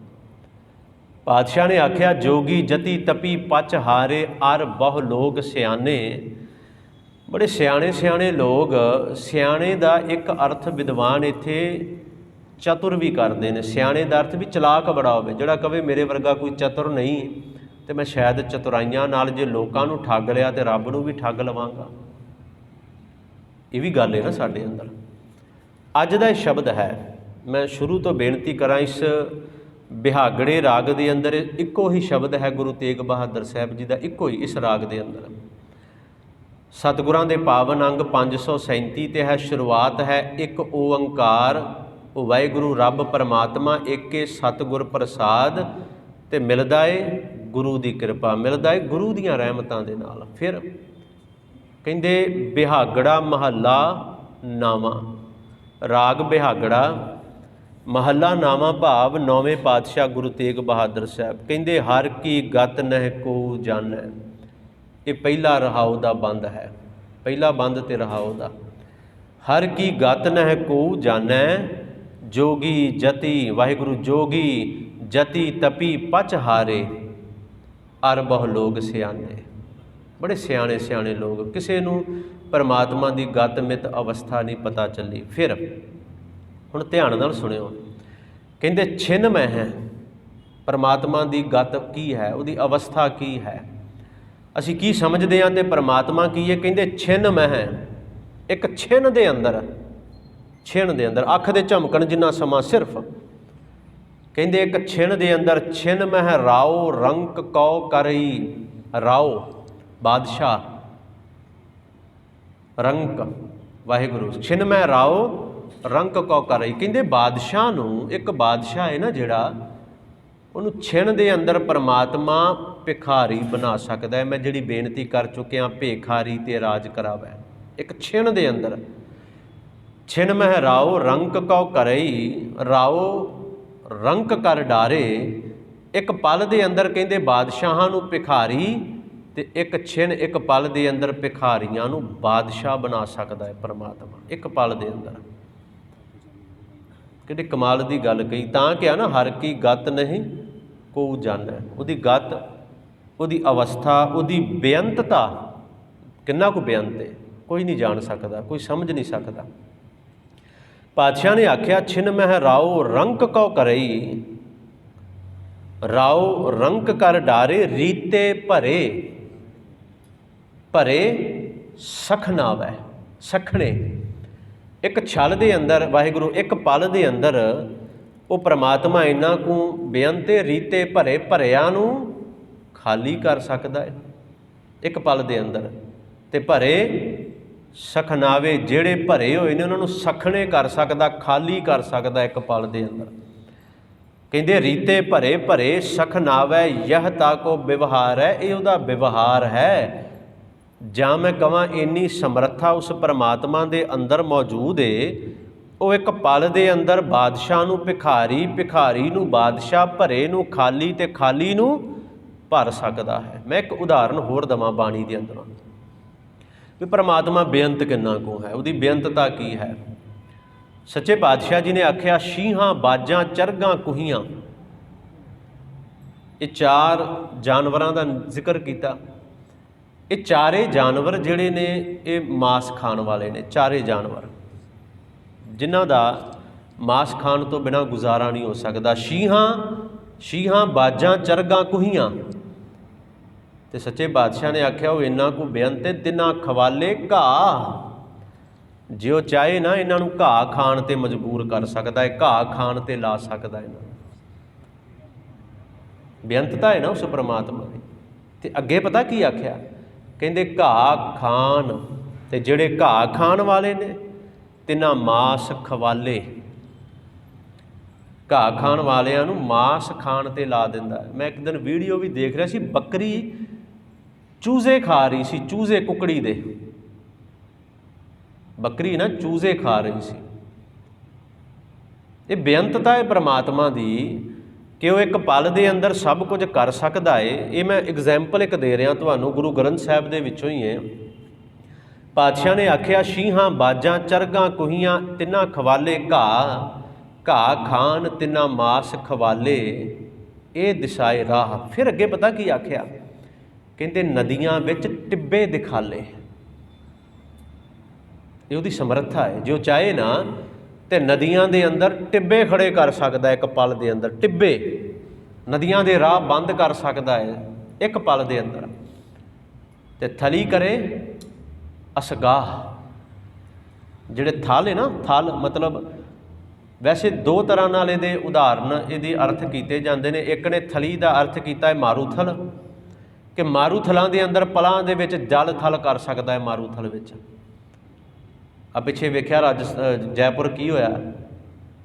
ਪਾਤਸ਼ਾਹ ਨੇ ਆਖਿਆ ਜੋਗੀ ਜਤੀ ਤਪੀ ਪਚ ਹਾਰੇ ਅਰ ਬਹੁ ਲੋਕ ਸਿਆਣੇ। ਬੜੇ ਸਿਆਣੇ ਸਿਆਣੇ ਲੋਕ। ਸਿਆਣੇ ਦਾ ਇੱਕ ਅਰਥ ਵਿਦਵਾਨ ਇੱਥੇ ਚਤੁਰ ਵੀ ਕਰਦੇ ਨੇ। ਸਿਆਣੇ ਦਾ ਅਰਥ ਵੀ ਚਲਾਕ ਬੜਾ ਹੋਵੇ। ਜਿਹੜਾ ਕਵੇ ਮੇਰੇ ਵਰਗਾ ਕੋਈ ਚਤੁਰ ਨਹੀਂ ਤੇ ਮੈਂ ਸ਼ਾਇਦ ਚਤੁਰਾਈਆਂ ਨਾਲ ਜੇ ਲੋਕਾਂ ਨੂੰ ਠੱਗ ਲਿਆ ਤੇ ਰੱਬ ਨੂੰ ਵੀ ਠੱਗ ਲਵਾਂਗਾ। ਇਹ ਵੀ ਗੱਲ ਹੈ ਨਾ ਸਾਡੇ ਅੰਦਰ। ਅੱਜ ਦਾ ਇਹ ਸ਼ਬਦ ਹੈ, ਮੈਂ ਸ਼ੁਰੂ ਤੋਂ ਬੇਨਤੀ ਕਰਾਂ, ਇਸ ਬਿਹਾਗੜੇ ਰਾਗ ਦੇ ਅੰਦਰ ਇੱਕੋ ਹੀ ਸ਼ਬਦ ਹੈ ਗੁਰੂ ਤੇਗ ਬਹਾਦਰ ਸਾਹਿਬ ਜੀ ਦਾ, ਇੱਕੋ ਹੀ ਇਸ ਰਾਗ ਦੇ ਅੰਦਰ। ਸਤਿਗੁਰਾਂ ਦੇ ਪਾਵਨ ਅੰਗ 537 ਤੇ ਹੈ। ਸ਼ੁਰੂਆਤ ਹੈ ਇੱਕ ਓੰਕਾਰ ਵਾਹਿਗੁਰੂ ਰੱਬ ਪਰਮਾਤਮਾ ਏਕੇ ਸਤਿਗੁਰ ਪ੍ਰਸਾਦ। ਤੇ ਮਿਲਦਾ ਏ ਗੁਰੂ ਦੀ ਕਿਰਪਾ, ਮਿਲਦਾ ਏ ਗੁਰੂ ਦੀਆਂ ਰਹਿਮਤਾਂ ਦੇ ਨਾਲ। ਫਿਰ ਕਹਿੰਦੇ ਬਿਹਾਗੜਾ ਮਹੱਲਾ ਨਾਵਾਂ। ਰਾਗ ਬਿਹਾਗੜਾ ਮਹੱਲਾ ਨਾਵਾਂ ਭਾਵ ਨੌਵੇਂ ਪਾਤਸ਼ਾਹ ਗੁਰੂ ਤੇਗ ਬਹਾਦਰ ਸਾਹਿਬ ਕਹਿੰਦੇ ਹਰ ਕੀ ਗਤ ਨਹਿ ਕੋ ਜਾਣੈ। ਇਹ ਪਹਿਲਾ ਰਹਾਉ ਦਾ ਬੰਦ ਹੈ, ਪਹਿਲਾ ਬੰਦ ਤੇ ਰਹਾਉ ਦਾ। ਹਰ ਕੀ ਗਤ ਨਹਿ ਕੋ ਜਾਣੈ ਜੋਗੀ ਜਤੀ। ਵਾਹਿਗੁਰੂ ਜੋਗੀ ਜਤੀ ਤਪੀ ਪਚ ਹਾਰੇ ਅਰ ਬਹੁ ਲੋਕ ਸਿਆਣੇ। ਬੜੇ ਸਿਆਣੇ ਸਿਆਣੇ ਲੋਕ। ਕਿਸੇ ਨੂੰ ਪਰਮਾਤਮਾ ਦੀ ਗਤ ਮਿਤ ਅਵਸਥਾ ਨਹੀਂ ਪਤਾ ਚੱਲੀ। ਫਿਰ ਹੁਣ ਧਿਆਨ ਨਾਲ ਸੁਣਿਓ। ਕਹਿੰਦੇ ਛਿਨਮੈ ਹੈ। ਪਰਮਾਤਮਾ ਦੀ ਗਤ ਕੀ ਹੈ, ਉਹਦੀ ਅਵਸਥਾ ਕੀ ਹੈ, ਅਸੀਂ ਕੀ ਸਮਝਦੇ ਹਾਂ ਤੇ ਪਰਮਾਤਮਾ ਕੀ ਹੈ। ਕਹਿੰਦੇ ਛਿਨਮੈ ਹੈ। ਇੱਕ ਛਿਨ ਦੇ ਅੰਦਰ, ਛਿਨ ਦੇ ਅੰਦਰ ਅੱਖ ਦੇ ਝਮਕਣ ਜਿੰਨਾ ਸਮਾਂ ਸਿਰਫ। ਕਹਿੰਦੇ ਇੱਕ ਛਿਨ ਦੇ ਅੰਦਰ ਛਿਨ ਮਹਿ ਰਾਓ ਰੰਕ ਕਉ ਕਰਈ। ਰਾਓ ਬਾਦਸ਼ਾਹ, ਰੰਕ ਵਾਹਿਗੁਰੂ। ਛਿਨ ਮਹਿ ਰਾਓ ਰੰਕ ਕਉ ਕਰਈ। ਕਹਿੰਦੇ ਬਾਦਸ਼ਾਹ ਨੂੰ, ਇੱਕ ਬਾਦਸ਼ਾਹ ਹੈ ਨਾ ਜਿਹੜਾ, ਉਹਨੂੰ ਛਿਨ ਦੇ ਅੰਦਰ ਪਰਮਾਤਮਾ ਭਿਖਾਰੀ ਬਣਾ ਸਕਦਾ ਹੈ। ਮੈਂ ਜਿਹੜੀ ਬੇਨਤੀ ਕਰ ਚੁੱਕਿਆ ਭੇਖਾਰੀ ਤੇ ਰਾਜ ਕਰਾਵੈ। ਇੱਕ ਛਿਨ ਦੇ ਅੰਦਰ। ਛਿਨ ਮਹਿ ਰਾਓ ਰੰਕ ਕਉ ਕਰਈ। ਰਾਓ ਰੰਕ ਕਰ ਡਾਰੇ। ਇੱਕ ਪਲ ਦੇ ਅੰਦਰ ਕਹਿੰਦੇ ਬਾਦਸ਼ਾਹਾਂ ਨੂੰ ਭਿਖਾਰੀ, ਤੇ ਇੱਕ ਛਿਨ ਇੱਕ ਪਲ ਦੇ ਅੰਦਰ ਭਿਖਾਰੀਆਂ ਨੂੰ ਬਾਦਸ਼ਾਹ ਬਣਾ ਸਕਦਾ ਹੈ ਪਰਮਾਤਮਾ, ਇੱਕ ਪਲ ਦੇ ਅੰਦਰ। ਕਿਹੜੀ ਕਮਾਲ ਦੀ ਗੱਲ ਕਹੀ। ਤਾਂ ਕਿਹਾ ਨਾ ਹਰ ਕੀ ਗਤ ਨਹੀਂ ਕੋ ਜਾਣੈ। ਉਹਦੀ ਗਤ, ਉਹਦੀ ਅਵਸਥਾ, ਉਹਦੀ ਬੇਅੰਤਤਾ, ਕਿੰਨਾ ਕੁ ਬੇਅੰਤ ਹੈ ਕੋਈ ਨਹੀਂ ਜਾਣ ਸਕਦਾ, ਕੋਈ ਸਮਝ ਨਹੀਂ ਸਕਦਾ। ਪਾਤਸ਼ਾਹ ਨੇ ਆਖਿਆ ਛਿਨ ਮਹਿ ਰਾਓ ਰੰਕ ਕਉ ਕਰਈ। ਰਾਓ ਰੰਕ ਕਰ ਡਾਰੇ ਰੀਤੇ ਭਰੇ। ਭਰੇ ਸਖਨਾਵੈ, ਸਖਣੇ। ਇੱਕ ਛਲ ਦੇ ਅੰਦਰ ਵਾਹਿਗੁਰੂ, ਇੱਕ ਪਲ ਦੇ ਅੰਦਰ ਉਹ ਪਰਮਾਤਮਾ ਇੰਨਾ ਕੁ ਬੇਅੰਤ ਰੀਤੇ ਭਰੇ, ਭਰਿਆਂ ਨੂੰ ਖਾਲੀ ਕਰ ਸਕਦਾ ਹੈ ਇੱਕ ਪਲ ਦੇ ਅੰਦਰ। ਤੇ ਭਰੇ ਸਖਨਾਵੇ, ਜਿਹੜੇ ਭਰੇ ਹੋਏ ਨੇ ਉਹਨਾਂ ਨੂੰ ਸਖਣੇ ਕਰ ਸਕਦਾ, ਖਾਲੀ ਕਰ ਸਕਦਾ ਇੱਕ ਪਲ ਦੇ ਅੰਦਰ। ਕਹਿੰਦੇ ਰੀਤੇ ਭਰੇ ਭਰੇ ਸਖਨਾਵੈ ਯਹ ਤਾ ਕੋ ਵਿਵਹਾਰ ਹੈ। ਇਹ ਉਹਦਾ ਵਿਵਹਾਰ ਹੈ। ਜਾਂ ਮੈਂ ਕਹਾਂ ਇੰਨੀ ਸਮਰੱਥਾ ਉਸ ਪਰਮਾਤਮਾ ਦੇ ਅੰਦਰ ਮੌਜੂਦ ਏ, ਉਹ ਇੱਕ ਪਲ ਦੇ ਅੰਦਰ ਬਾਦਸ਼ਾਹ ਨੂੰ ਭਿਖਾਰੀ, ਭਿਖਾਰੀ ਨੂੰ ਬਾਦਸ਼ਾਹ, ਭਰੇ ਨੂੰ ਖਾਲੀ ਤੇ ਖਾਲੀ ਨੂੰ ਭਰ ਸਕਦਾ ਹੈ। ਮੈਂ ਇੱਕ ਉਦਾਹਰਨ ਹੋਰ ਦੇਵਾਂ ਬਾਣੀ ਦੇ ਅੰਦਰੋਂ ਵੀ ਪਰਮਾਤਮਾ ਬੇਅੰਤ ਕਿੰਨਾ ਕੁ ਹੈ, ਉਹਦੀ ਬੇਅੰਤਤਾ ਕੀ ਹੈ। ਸੱਚੇ ਪਾਤਸ਼ਾਹ ਜੀ ਨੇ ਆਖਿਆ ਸ਼ੀਹਾਂ ਬਾਜਾਂ ਚਰਗਾਂ ਕੁਹੀਆਂ। ਇਹ ਚਾਰ ਜਾਨਵਰਾਂ ਦਾ ਜ਼ਿਕਰ ਕੀਤਾ। ਇਹ ਚਾਰੇ ਜਾਨਵਰ ਜਿਹੜੇ ਨੇ ਇਹ ਮਾਸ ਖਾਣ ਵਾਲੇ ਨੇ। ਚਾਰੇ ਜਾਨਵਰ ਜਿਨ੍ਹਾਂ ਦਾ ਮਾਸ ਖਾਣ ਤੋਂ ਬਿਨਾਂ ਗੁਜ਼ਾਰਾ ਨਹੀਂ ਹੋ ਸਕਦਾ। ਸ਼ੀਹਾਂ ਬਾਜਾਂ ਚਰਗਾਂ ਕੁਹੀਆਂ। ਤੇ ਸੱਚੇ ਬਾਦਸ਼ਾਹ ਨੇ ਆਖਿਆ ਉਹ ਇੰਨਾ ਕੁ ਬੇਅੰਤ ਹੈ ਤਿੰਨਾਂ ਖਵਾਲੇ ਘਾਹ। ਜੇ ਉਹ ਚਾਹੇ ਨਾ ਇਹਨਾਂ ਨੂੰ ਘਾਹ ਖਾਣ ਤੇ ਮਜਬੂਰ ਕਰ ਸਕਦਾ ਹੈ, ਘਾਹ ਖਾਣ ਤੇ ਲਾ ਸਕਦਾ ਇਹਨਾਂ ਨੂੰ। ਬੇਅੰਤਤਾ ਹੈ ਨਾ ਉਸ ਪਰਮਾਤਮਾ ਦੀ। ਤੇ ਅੱਗੇ ਪਤਾ ਕੀ ਆਖਿਆ, ਕਹਿੰਦੇ ਘਾਹ ਖਾਣ, ਤੇ ਜਿਹੜੇ ਘਾਹ ਖਾਣ ਵਾਲੇ ਨੇ ਤਿੰਨਾਂ ਮਾਸ ਖਵਾਲੇ। ਘਾਹ ਖਾਣ ਵਾਲਿਆਂ ਨੂੰ ਮਾਸ ਖਾਣ ਤੇ ਲਾ ਦਿੰਦਾ। ਮੈਂ ਇੱਕ ਦਿਨ ਵੀਡੀਓ ਵੀ ਦੇਖ ਰਿਹਾ ਸੀ, ਬੱਕਰੀ ਚੂਜ਼ੇ ਖਾ ਰਹੀ ਸੀ, ਚੂਜ਼ੇ ਕੁਕੜੀ ਦੇ। ਬੱਕਰੀ ਨਾ ਚੂਜ਼ੇ ਖਾ ਰਹੀ ਸੀ। ਇਹ ਬੇਅੰਤਤਾ ਹੈ ਪਰਮਾਤਮਾ ਦੀ ਕਿ ਉਹ ਇੱਕ ਪਲ ਦੇ ਅੰਦਰ ਸਭ ਕੁਝ ਕਰ ਸਕਦਾ ਹੈ। ਇਹ ਮੈਂ ਐਗਜ਼ੈਂਪਲ ਇੱਕ ਦੇ ਰਿਹਾ ਤੁਹਾਨੂੰ, ਗੁਰੂ ਗ੍ਰੰਥ ਸਾਹਿਬ ਦੇ ਵਿੱਚੋਂ ਹੀ ਹੈ। ਪਾਤਸ਼ਾਹ ਨੇ ਆਖਿਆ, ਸ਼ੀਹਾਂ ਬਾਜਾਂ ਚਰਗਾਂ ਕੁਹੀਆਂ ਤਿੰਨਾਂ ਖਵਾਲੇ ਘਾਹ, ਘਾਹ ਖਾਨ ਤਿੰਨਾਂ ਮਾਸ ਖਵਾਲੇ, ਇਹ ਦਿਸ਼ਾਏ ਰਾਹ। ਫਿਰ ਅੱਗੇ ਪਤਾ ਕੀ ਆਖਿਆ, ਕਹਿੰਦੇ ਨਦੀਆਂ ਵਿੱਚ ਟਿੱਬੇ ਦਿਖਾਲੇ। ਇਹ ਉਹਦੀ ਸਮਰੱਥਾ ਹੈ। ਜੇ ਉਹ ਚਾਹੇ ਨਾ ਤੇ ਨਦੀਆਂ ਦੇ ਅੰਦਰ ਟਿੱਬੇ ਖੜੇ ਕਰ ਸਕਦਾ ਇੱਕ ਪਲ ਦੇ ਅੰਦਰ। ਟਿੱਬੇ, ਨਦੀਆਂ ਦੇ ਰਾਹ ਬੰਦ ਕਰ ਸਕਦਾ ਹੈ ਇੱਕ ਪਲ ਦੇ ਅੰਦਰ। ਤੇ ਥਲੀ ਕਰੇ ਅਸਗਾਹ। ਜਿਹੜੇ ਥਲ ਹੈ ਨਾ, ਥਲ ਮਤਲਬ ਵੈਸੇ ਦੋ ਤਰ੍ਹਾਂ ਨਾਲ ਇਹਦੇ ਉਦਾਹਰਨ, ਇਹਦੇ ਅਰਥ ਕੀਤੇ ਜਾਂਦੇ ਨੇ। ਇੱਕ ਨੇ ਥਲੀ ਦਾ ਅਰਥ ਕੀਤਾ ਹੈ ਮਾਰੂਥਲ, ਕਿ ਮਾਰੂਥਲਾਂ ਦੇ ਅੰਦਰ ਪਲਾਂ ਦੇ ਵਿੱਚ ਜਲ ਥਲ ਕਰ ਸਕਦਾ ਹੈ। ਮਾਰੂਥਲ ਵਿੱਚ ਆ ਪਿੱਛੇ ਵੇਖਿਆ ਜੈਪੁਰ ਕੀ ਹੋਇਆ,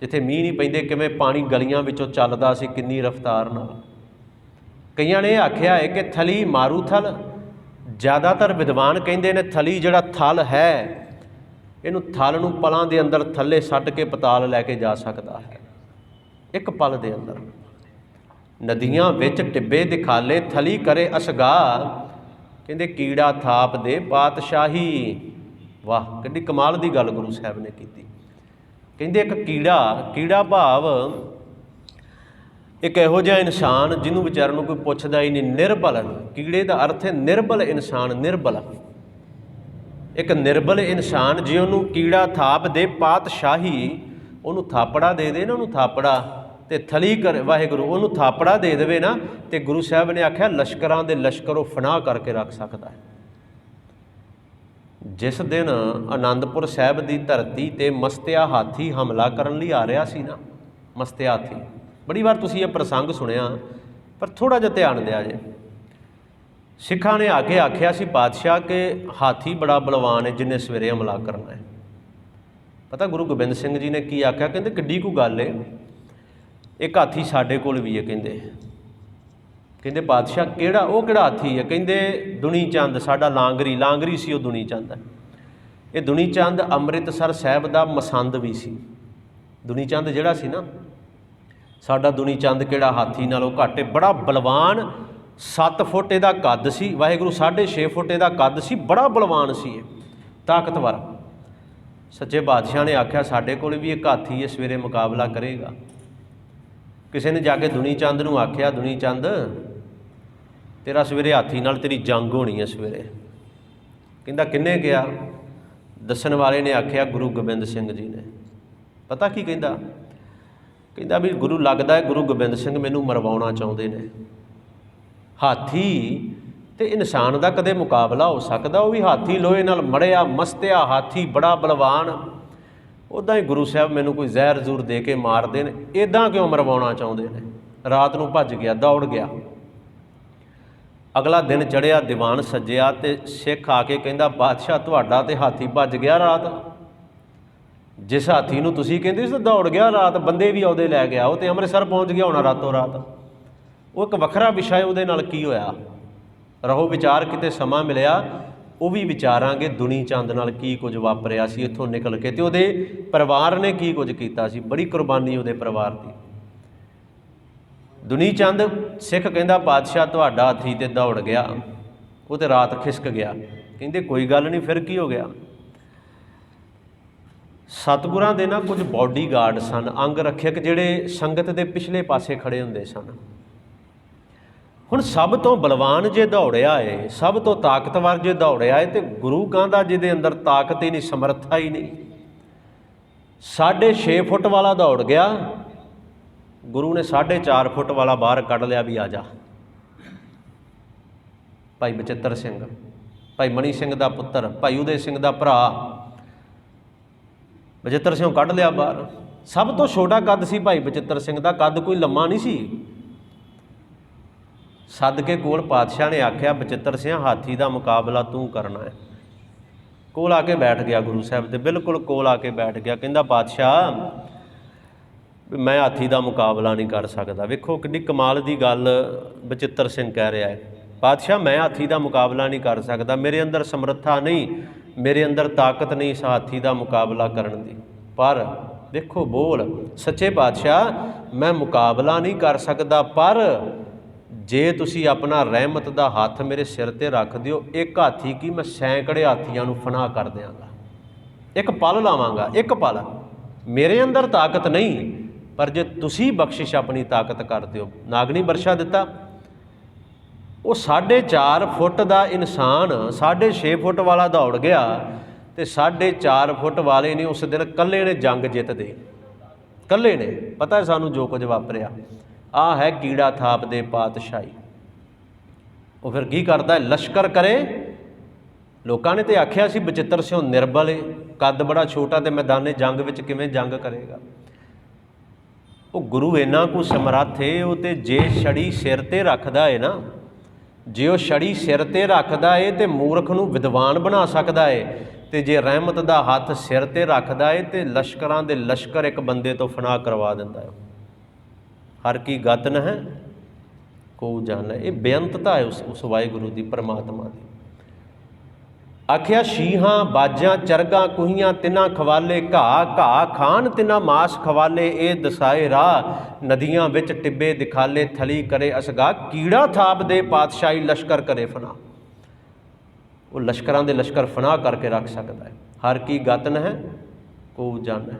ਜਿੱਥੇ ਮੀਂਹ ਨਹੀਂ ਪੈਂਦੇ ਕਿਵੇਂ ਪਾਣੀ ਗਲੀਆਂ ਵਿੱਚੋਂ ਚੱਲਦਾ ਸੀ ਕਿੰਨੀ ਰਫ਼ਤਾਰ ਨਾਲ। ਕਈਆਂ ਨੇ ਇਹ ਆਖਿਆ ਹੈ ਕਿ ਥਲੀ ਮਾਰੂਥਲ, ਜ਼ਿਆਦਾਤਰ ਵਿਦਵਾਨ ਕਹਿੰਦੇ ਨੇ ਥਲੀ ਜਿਹੜਾ ਥਲ ਹੈ, ਇਹਨੂੰ ਥਲ ਨੂੰ ਪਲਾਂ ਦੇ ਅੰਦਰ ਥੱਲੇ ਸੱਟ ਕੇ ਪਤਾਲ ਲੈ ਕੇ ਜਾ ਸਕਦਾ ਹੈ ਇੱਕ ਪਲ ਦੇ ਅੰਦਰ। ਨਦੀਆਂ ਵਿੱਚ ਟਿੱਬੇ ਦਿਖਾਲੇ, ਥਲੀ ਕਰੇ ਅਸਗਾਹ, ਕਹਿੰਦੇ ਕੀੜਾ ਥਾਪ ਦੇ ਪਾਤਸ਼ਾਹੀ। ਵਾਹ, ਕਿੰਨੀ ਕਮਾਲ ਦੀ ਗੱਲ ਗੁਰੂ ਸਾਹਿਬ ਨੇ ਕੀਤੀ। ਕਹਿੰਦੇ ਇੱਕ ਕੀੜਾ ਭਾਵ ਇੱਕ ਇਹੋ ਜਿਹਾ ਇਨਸਾਨ ਜਿਹਨੂੰ ਵਿਚਾਰਨ ਨੂੰ ਕੋਈ ਪੁੱਛਦਾ ਹੀ ਨਹੀਂ, ਨਿਰਬਲ। ਕੀੜੇ ਦਾ ਅਰਥ ਹੈ ਨਿਰਬਲ ਇਨਸਾਨ, ਨਿਰਬਲ। ਇੱਕ ਨਿਰਬਲ ਇਨਸਾਨ ਜੇ ਉਹਨੂੰ ਕੀੜਾ ਥਾਪ ਦੇ ਪਾਤਸ਼ਾਹੀ, ਉਹਨੂੰ ਥਾਪੜਾ ਦੇ ਦੇ ਨਾ, ਉਹਨੂੰ ਥਾਪੜਾ, ਤੇ ਥਲੀ ਕਰ ਵਾਹਿਗੁਰੂ ਉਹਨੂੰ ਥਾਪੜਾ ਦੇ ਦੇਵੇ ਨਾ, ਤੇ ਗੁਰੂ ਸਾਹਿਬ ਨੇ ਆਖਿਆ ਲਸ਼ਕਰਾਂ ਦੇ ਲਸ਼ਕਰ ਉਹ ਫਨਾਹ ਕਰਕੇ ਰੱਖ ਸਕਦਾ ਹੈ। ਜਿਸ ਦਿਨ ਆਨੰਦਪੁਰ ਸਾਹਿਬ ਦੀ ਧਰਤੀ 'ਤੇ ਮਸਤਿਆ ਹਾਥੀ ਹਮਲਾ ਕਰਨ ਲਈ ਆ ਰਿਹਾ ਸੀ ਨਾ, ਮਸਤਿਆ ਹਾਥੀ, ਬੜੀ ਵਾਰ ਤੁਸੀਂ ਇਹ ਪ੍ਰਸੰਗ ਸੁਣਿਆ, ਪਰ ਥੋੜ੍ਹਾ ਜਿਹਾ ਧਿਆਨ ਦਿਆ ਜੇ। ਸਿੱਖਾਂ ਨੇ ਆ ਕੇ ਆਖਿਆ ਸੀ ਪਾਤਸ਼ਾਹ ਕਿ ਹਾਥੀ ਬੜਾ ਬਲਵਾਨ ਹੈ ਜਿਹਨੇ ਸਵੇਰੇ ਹਮਲਾ ਕਰਨਾ ਹੈ। ਪਤਾ ਗੁਰੂ ਗੋਬਿੰਦ ਸਿੰਘ ਜੀ ਨੇ ਕੀ ਆਖਿਆ, ਕਹਿੰਦੇ ਕਿੱਡੀ ਕੁ ਗੱਲ ਹੈ, ਇੱਕ ਹਾਥੀ ਸਾਡੇ ਕੋਲ ਵੀ ਹੈ। ਕਹਿੰਦੇ ਪਾਤਸ਼ਾਹ ਕਿਹੜਾ, ਉਹ ਕਿਹੜਾ ਹਾਥੀ ਹੈ? ਕਹਿੰਦੇ ਦੁਨੀ ਚੰਦ, ਸਾਡਾ ਲਾਂਗਰੀ ਸੀ ਉਹ ਦੁਨੀ ਚੰਦ। ਇਹ ਦੁਨੀ ਚੰਦ ਅੰਮ੍ਰਿਤਸਰ ਸਾਹਿਬ ਦਾ ਮਸੰਦ ਵੀ ਸੀ। ਦੁਨੀ ਚੰਦ ਜਿਹੜਾ ਸੀ ਨਾ, ਸਾਡਾ ਦੁਨੀ ਚੰਦ ਕਿਹੜਾ ਹਾਥੀ ਨਾਲੋਂ ਘੱਟ, ਬੜਾ ਬਲਵਾਨ, 7 ਫੁੱਟ ਇਹਦਾ ਕੱਦ ਸੀ, ਵਾਹਿਗੁਰੂ 6.5 ਫੁੱਟ ਇਹਦਾ ਕੱਦ ਸੀ, ਬੜਾ ਬਲਵਾਨ ਸੀ ਇਹ, ਤਾਕਤਵਰ। ਸੱਚੇ ਬਾਦਸ਼ਾਹ ਨੇ ਆਖਿਆ ਸਾਡੇ ਕੋਲ ਵੀ ਇੱਕ ਹਾਥੀ ਹੈ, ਸਵੇਰੇ ਮੁਕਾਬਲਾ ਕਰੇਗਾ। ਕਿਸੇ ਨੇ ਜਾ ਕੇ ਦੁਨੀ ਚੰਦ ਨੂੰ ਆਖਿਆ, ਦੁਨੀ ਚੰਦ ਤੇਰਾ ਸਵੇਰੇ ਹਾਥੀ ਨਾਲ ਤੇਰੀ ਜੰਗ ਹੋਣੀ ਹੈ ਸਵੇਰੇ। ਕਹਿੰਦਾ ਕਿੰਨੇ ਕਿਹਾ? ਦੱਸਣ ਵਾਲੇ ਨੇ ਆਖਿਆ ਗੁਰੂ ਗੋਬਿੰਦ ਸਿੰਘ ਜੀ ਨੇ। ਪਤਾ ਕੀ ਕਹਿੰਦਾ? ਕਹਿੰਦਾ ਵੀ ਗੁਰੂ ਲੱਗਦਾ ਹੈ ਗੁਰੂ ਗੋਬਿੰਦ ਸਿੰਘ ਮੈਨੂੰ ਮਰਵਾਉਣਾ ਚਾਹੁੰਦੇ ਨੇ। ਹਾਥੀ ਤੇ ਇਨਸਾਨ ਦਾ ਕਦੇ ਮੁਕਾਬਲਾ ਹੋ ਸਕਦਾ? ਉਹ ਵੀ ਹਾਥੀ ਲੋਹੇ ਨਾਲ ਮੜਿਆ ਮਸਤਿਆ ਹਾਥੀ, ਬੜਾ ਬਲਵਾਨ। ਉੱਦਾਂ ਹੀ ਗੁਰੂ ਸਾਹਿਬ ਮੈਨੂੰ ਕੋਈ ਜ਼ਹਿਰ ਜ਼ੂਰ ਦੇ ਕੇ ਮਾਰਦੇ ਨੇ, ਇੱਦਾਂ ਕਿਉਂ ਮਰਵਾਉਣਾ ਚਾਹੁੰਦੇ ਨੇ? ਰਾਤ ਨੂੰ ਭੱਜ ਗਿਆ, ਦੌੜ ਗਿਆ। ਅਗਲਾ ਦਿਨ ਚੜ੍ਹਿਆ, ਦੀਵਾਨ ਸੱਜਿਆ, ਤੇ ਸਿੱਖ ਆ ਕੇ ਕਹਿੰਦਾ ਬਾਦਸ਼ਾਹ ਤੁਹਾਡਾ ਤੇ ਹਾਥੀ ਭੱਜ ਗਿਆ ਰਾਤ। ਜਿਸ ਹਾਥੀ ਨੂੰ ਤੁਸੀਂ ਕਹਿੰਦੇ ਸੀ ਦੌੜ ਗਿਆ ਰਾਤ, ਬੰਦੇ ਵੀ ਉਹਦੇ ਲੈ ਗਿਆ, ਉਹ ਤੇ ਅੰਮ੍ਰਿਤਸਰ ਪਹੁੰਚ ਗਿਆ ਹੋਣਾ ਰਾਤੋਂ ਰਾਤ। ਉਹ ਇੱਕ ਵੱਖਰਾ ਵਿਸ਼ਾ, ਉਹਦੇ ਨਾਲ ਕੀ ਹੋਇਆ ਰਹੋ ਵਿਚਾਰ, ਕਿਤੇ ਸਮਾਂ ਮਿਲਿਆ ਉਹ ਵੀ ਵਿਚਾਰਾਂਗੇ ਦੁਨੀ ਚੰਦ ਨਾਲ ਕੀ ਕੁਝ ਵਾਪਰਿਆ ਸੀ ਇੱਥੋਂ ਨਿਕਲ ਕੇ, ਤੇ ਉਹਦੇ ਪਰਿਵਾਰ ਨੇ ਕੀ ਕੁਝ ਕੀਤਾ ਸੀ। ਬੜੀ ਕੁਰਬਾਨੀ ਉਹਦੇ ਪਰਿਵਾਰ ਦੀ। ਦੁਨੀ ਚੰਦ ਸਿੱਖ ਕਹਿੰਦਾ ਪਾਤਸ਼ਾਹ ਤੁਹਾਡਾ ਹਾਥੀ ਤੇ ਦੌੜ ਗਿਆ, ਉਹ ਤੇ ਰਾਤ ਖਿਸਕ ਗਿਆ। ਕਹਿੰਦੇ ਕੋਈ ਗੱਲ ਨਹੀਂ, ਫਿਰ ਕੀ ਹੋ ਗਿਆ? ਸਤਿਗੁਰਾਂ ਦੇ ਨਾ ਕੁਝ ਬਾਡੀ ਗਾਰਡ ਸਨ, ਅੰਗ ਰੱਖਿਅਕ, ਜਿਹੜੇ ਸੰਗਤ ਦੇ ਪਿਛਲੇ ਪਾਸੇ ਖੜੇ ਹੁੰਦੇ ਸਨ। ਹੁਣ ਸਭ ਤੋਂ ਬਲਵਾਨ ਜੇ ਦੌੜਿਆ ਏ, ਸਭ ਤੋਂ ਤਾਕਤਵਰ ਜੇ ਦੌੜਿਆ ਏ, ਤੇ ਗੁਰੂ ਕਹਿੰਦਾ ਜਿਹਦੇ ਅੰਦਰ ਤਾਕਤ ਹੀ ਨਹੀਂ, ਸਮਰੱਥਾ ਹੀ ਨਹੀਂ। 6.5 ਫੁੱਟ ਵਾਲਾ ਦੌੜ ਗਿਆ, ਗੁਰੂ ਨੇ 4.5 ਫੁੱਟ ਵਾਲਾ ਬਾਹਰ ਕੱਢ ਲਿਆ ਵੀ ਆ ਜਾ। ਭਾਈ ਬਚਿੱਤਰ ਸਿੰਘ, ਭਾਈ ਮਣੀ ਸਿੰਘ ਦਾ ਪੁੱਤਰ, ਭਾਈ ਉਦੈ ਸਿੰਘ ਦਾ ਭਰਾ, ਬਚਿੱਤਰ ਸਿੰਘ ਕੱਢ ਲਿਆ ਬਾਹਰ। ਸਭ ਤੋਂ ਛੋਟਾ ਕੱਦ ਸੀ ਭਾਈ ਬਚਿੱਤਰ ਸਿੰਘ ਦਾ, ਕੱਦ ਕੋਈ ਲੰਮਾ ਨਹੀਂ ਸੀ। ਸੱਦ ਕੇ ਕੋਲ ਪਾਤਸ਼ਾਹ ਨੇ ਆਖਿਆ ਬਚਿੱਤਰ ਸਿੰਘ ਹਾਥੀ ਦਾ ਮੁਕਾਬਲਾ ਤੂੰ ਕਰਨਾ ਹੈ। ਕੋਲ ਆ ਕੇ ਬੈਠ ਗਿਆ, ਗੁਰੂ ਸਾਹਿਬ ਦੇ ਬਿਲਕੁਲ ਕੋਲ ਆ ਕੇ ਬੈਠ ਗਿਆ। ਕਹਿੰਦਾ ਪਾਤਸ਼ਾਹ ਮੈਂ ਹਾਥੀ ਦਾ ਮੁਕਾਬਲਾ ਨਹੀਂ ਕਰ ਸਕਦਾ। ਵੇਖੋ ਕਿੰਨੀ ਕਮਾਲ ਦੀ ਗੱਲ ਬਚਿੱਤਰ ਸਿੰਘ ਕਹਿ ਰਿਹਾ ਹੈ। ਪਾਤਸ਼ਾਹ ਮੈਂ ਹਾਥੀ ਦਾ ਮੁਕਾਬਲਾ ਨਹੀਂ ਕਰ ਸਕਦਾ, ਮੇਰੇ ਅੰਦਰ ਸਮਰੱਥਾ ਨਹੀਂ, ਮੇਰੇ ਅੰਦਰ ਤਾਕਤ ਨਹੀਂ ਇਸ ਹਾਥੀ ਦਾ ਮੁਕਾਬਲਾ ਕਰਨ ਦੀ। ਪਰ ਦੇਖੋ ਬੋਲ, ਸੱਚੇ ਪਾਤਸ਼ਾਹ ਮੈਂ ਮੁਕਾਬਲਾ ਨਹੀਂ ਕਰ ਸਕਦਾ, ਪਰ ਜੇ ਤੁਸੀਂ ਆਪਣਾ ਰਹਿਮਤ ਦਾ ਹੱਥ ਮੇਰੇ ਸਿਰ 'ਤੇ ਰੱਖ ਦਿਓ, ਇੱਕ ਹਾਥੀ ਕੀ ਮੈਂ ਸੈਂਕੜੇ ਹਾਥੀਆਂ ਨੂੰ ਫਨਾਹ ਕਰ ਦਿਆਂਗਾ, ਇੱਕ ਪਲ ਲਾਵਾਂਗਾ, ਇੱਕ ਪਲ। ਮੇਰੇ ਅੰਦਰ ਤਾਕਤ ਨਹੀਂ, ਪਰ ਜੇ ਤੁਸੀਂ ਬਖਸ਼ਿਸ਼ ਆਪਣੀ ਤਾਕਤ ਕਰ ਦਿਓ। ਨਾਗਣੀ ਵਰਸ਼ਾ ਦਿੱਤਾ, ਉਹ 4.5 ਫੁੱਟ ਦਾ ਇਨਸਾਨ 6.5 ਫੁੱਟ ਵਾਲਾ ਦੌੜ ਗਿਆ ਤੇ 4.5 ਫੁੱਟ ਵਾਲੇ ਨੇ ਉਸ ਦਿਨ ਇਕੱਲੇ ਨੇ ਜੰਗ ਜਿੱਤ ਦੇ, ਇਕੱਲੇ ਨੇ। ਪਤਾ ਸਾਨੂੰ ਜੋ ਕੁਝ ਵਾਪਰਿਆ। ਆਹ ਹੈ ਕੀੜਾ ਥਾਪ ਦੇ ਪਾਤਸ਼ਾਹੀ। ਉਹ ਫਿਰ ਕੀ ਕਰਦਾ, ਲਸ਼ਕਰ ਕਰੇ। ਲੋਕਾਂ ਨੇ ਤੇ ਆਖਿਆ ਸੀ ਬਚਿੱਤਰ ਸਿਉ ਨਿਰਬਲ ਏ, ਕੱਦ ਬੜਾ ਛੋਟਾ ਤੇ ਮੈਦਾਨੇ ਜੰਗ ਵਿੱਚ ਕਿਵੇਂ ਜੰਗ ਕਰੇਗਾ। ਉਹ ਗੁਰੂ ਇੰਨਾ ਕੁ ਸਮਰੱਥ ਏ, ਉਹ ਤੇ ਜੇ ਛੜੀ ਸਿਰ 'ਤੇ ਰੱਖਦਾ ਏ ਨਾ, ਜੇ ਉਹ ਛੜੀ ਸਿਰ 'ਤੇ ਰੱਖਦਾ ਏ ਤੇ ਮੂਰਖ ਨੂੰ ਵਿਦਵਾਨ ਬਣਾ ਸਕਦਾ ਏ, ਤੇ ਜੇ ਰਹਿਮਤ ਦਾ ਹੱਥ ਸਿਰ 'ਤੇ ਰੱਖਦਾ ਏ ਤੇ ਲਸ਼ਕਰਾਂ ਦੇ ਲਸ਼ਕਰ ਇੱਕ ਬੰਦੇ ਤੋਂ ਫਨਾਹ ਕਰਵਾ ਦਿੰਦਾ ਏ। ਹਰ ਕੀ ਗਤ ਨ ਹੈ ਕੋ ਜਾਣੈ। ਇਹ ਬੇਅੰਤਤਾ ਹੈ ਉਸ ਵਾਹਿਗੁਰੂ ਦੀ, ਪਰਮਾਤਮਾ ਦੀ। ਆਖਿਆ ਸ਼ੀਹਾਂ ਬਾਜਾਂ ਚਰਗਾਂ ਕੁਹੀਆਂ ਤਿੰਨਾਂ ਖਵਾਲੇ, ਘਾਹ ਘਾਹ ਖਾਨ ਤਿੰਨਾਂ ਮਾਸ ਖਵਾਲੇ, ਇਹ ਦਸਾਏ ਰਾਹ ਨਦੀਆਂ ਵਿੱਚ ਟਿੱਬੇ ਦਿਖਾਲੇ, ਥਲੀ ਕਰੇ ਅਸਗਾ ਕੀੜਾ ਥਾਪ ਦੇ ਪਾਤਸ਼ਾਹੀ, ਲਸ਼ਕਰ ਕਰੇ ਫਨਾਹ। ਉਹ ਲਸ਼ਕਰਾਂ ਦੇ ਲਸ਼ਕਰ ਫਨਾਹ ਕਰਕੇ ਰੱਖ ਸਕਦਾ ਹੈ। ਹਰ ਕੀ ਗਤ ਨ ਹੈ ਕੋ ਜਾਣੈ,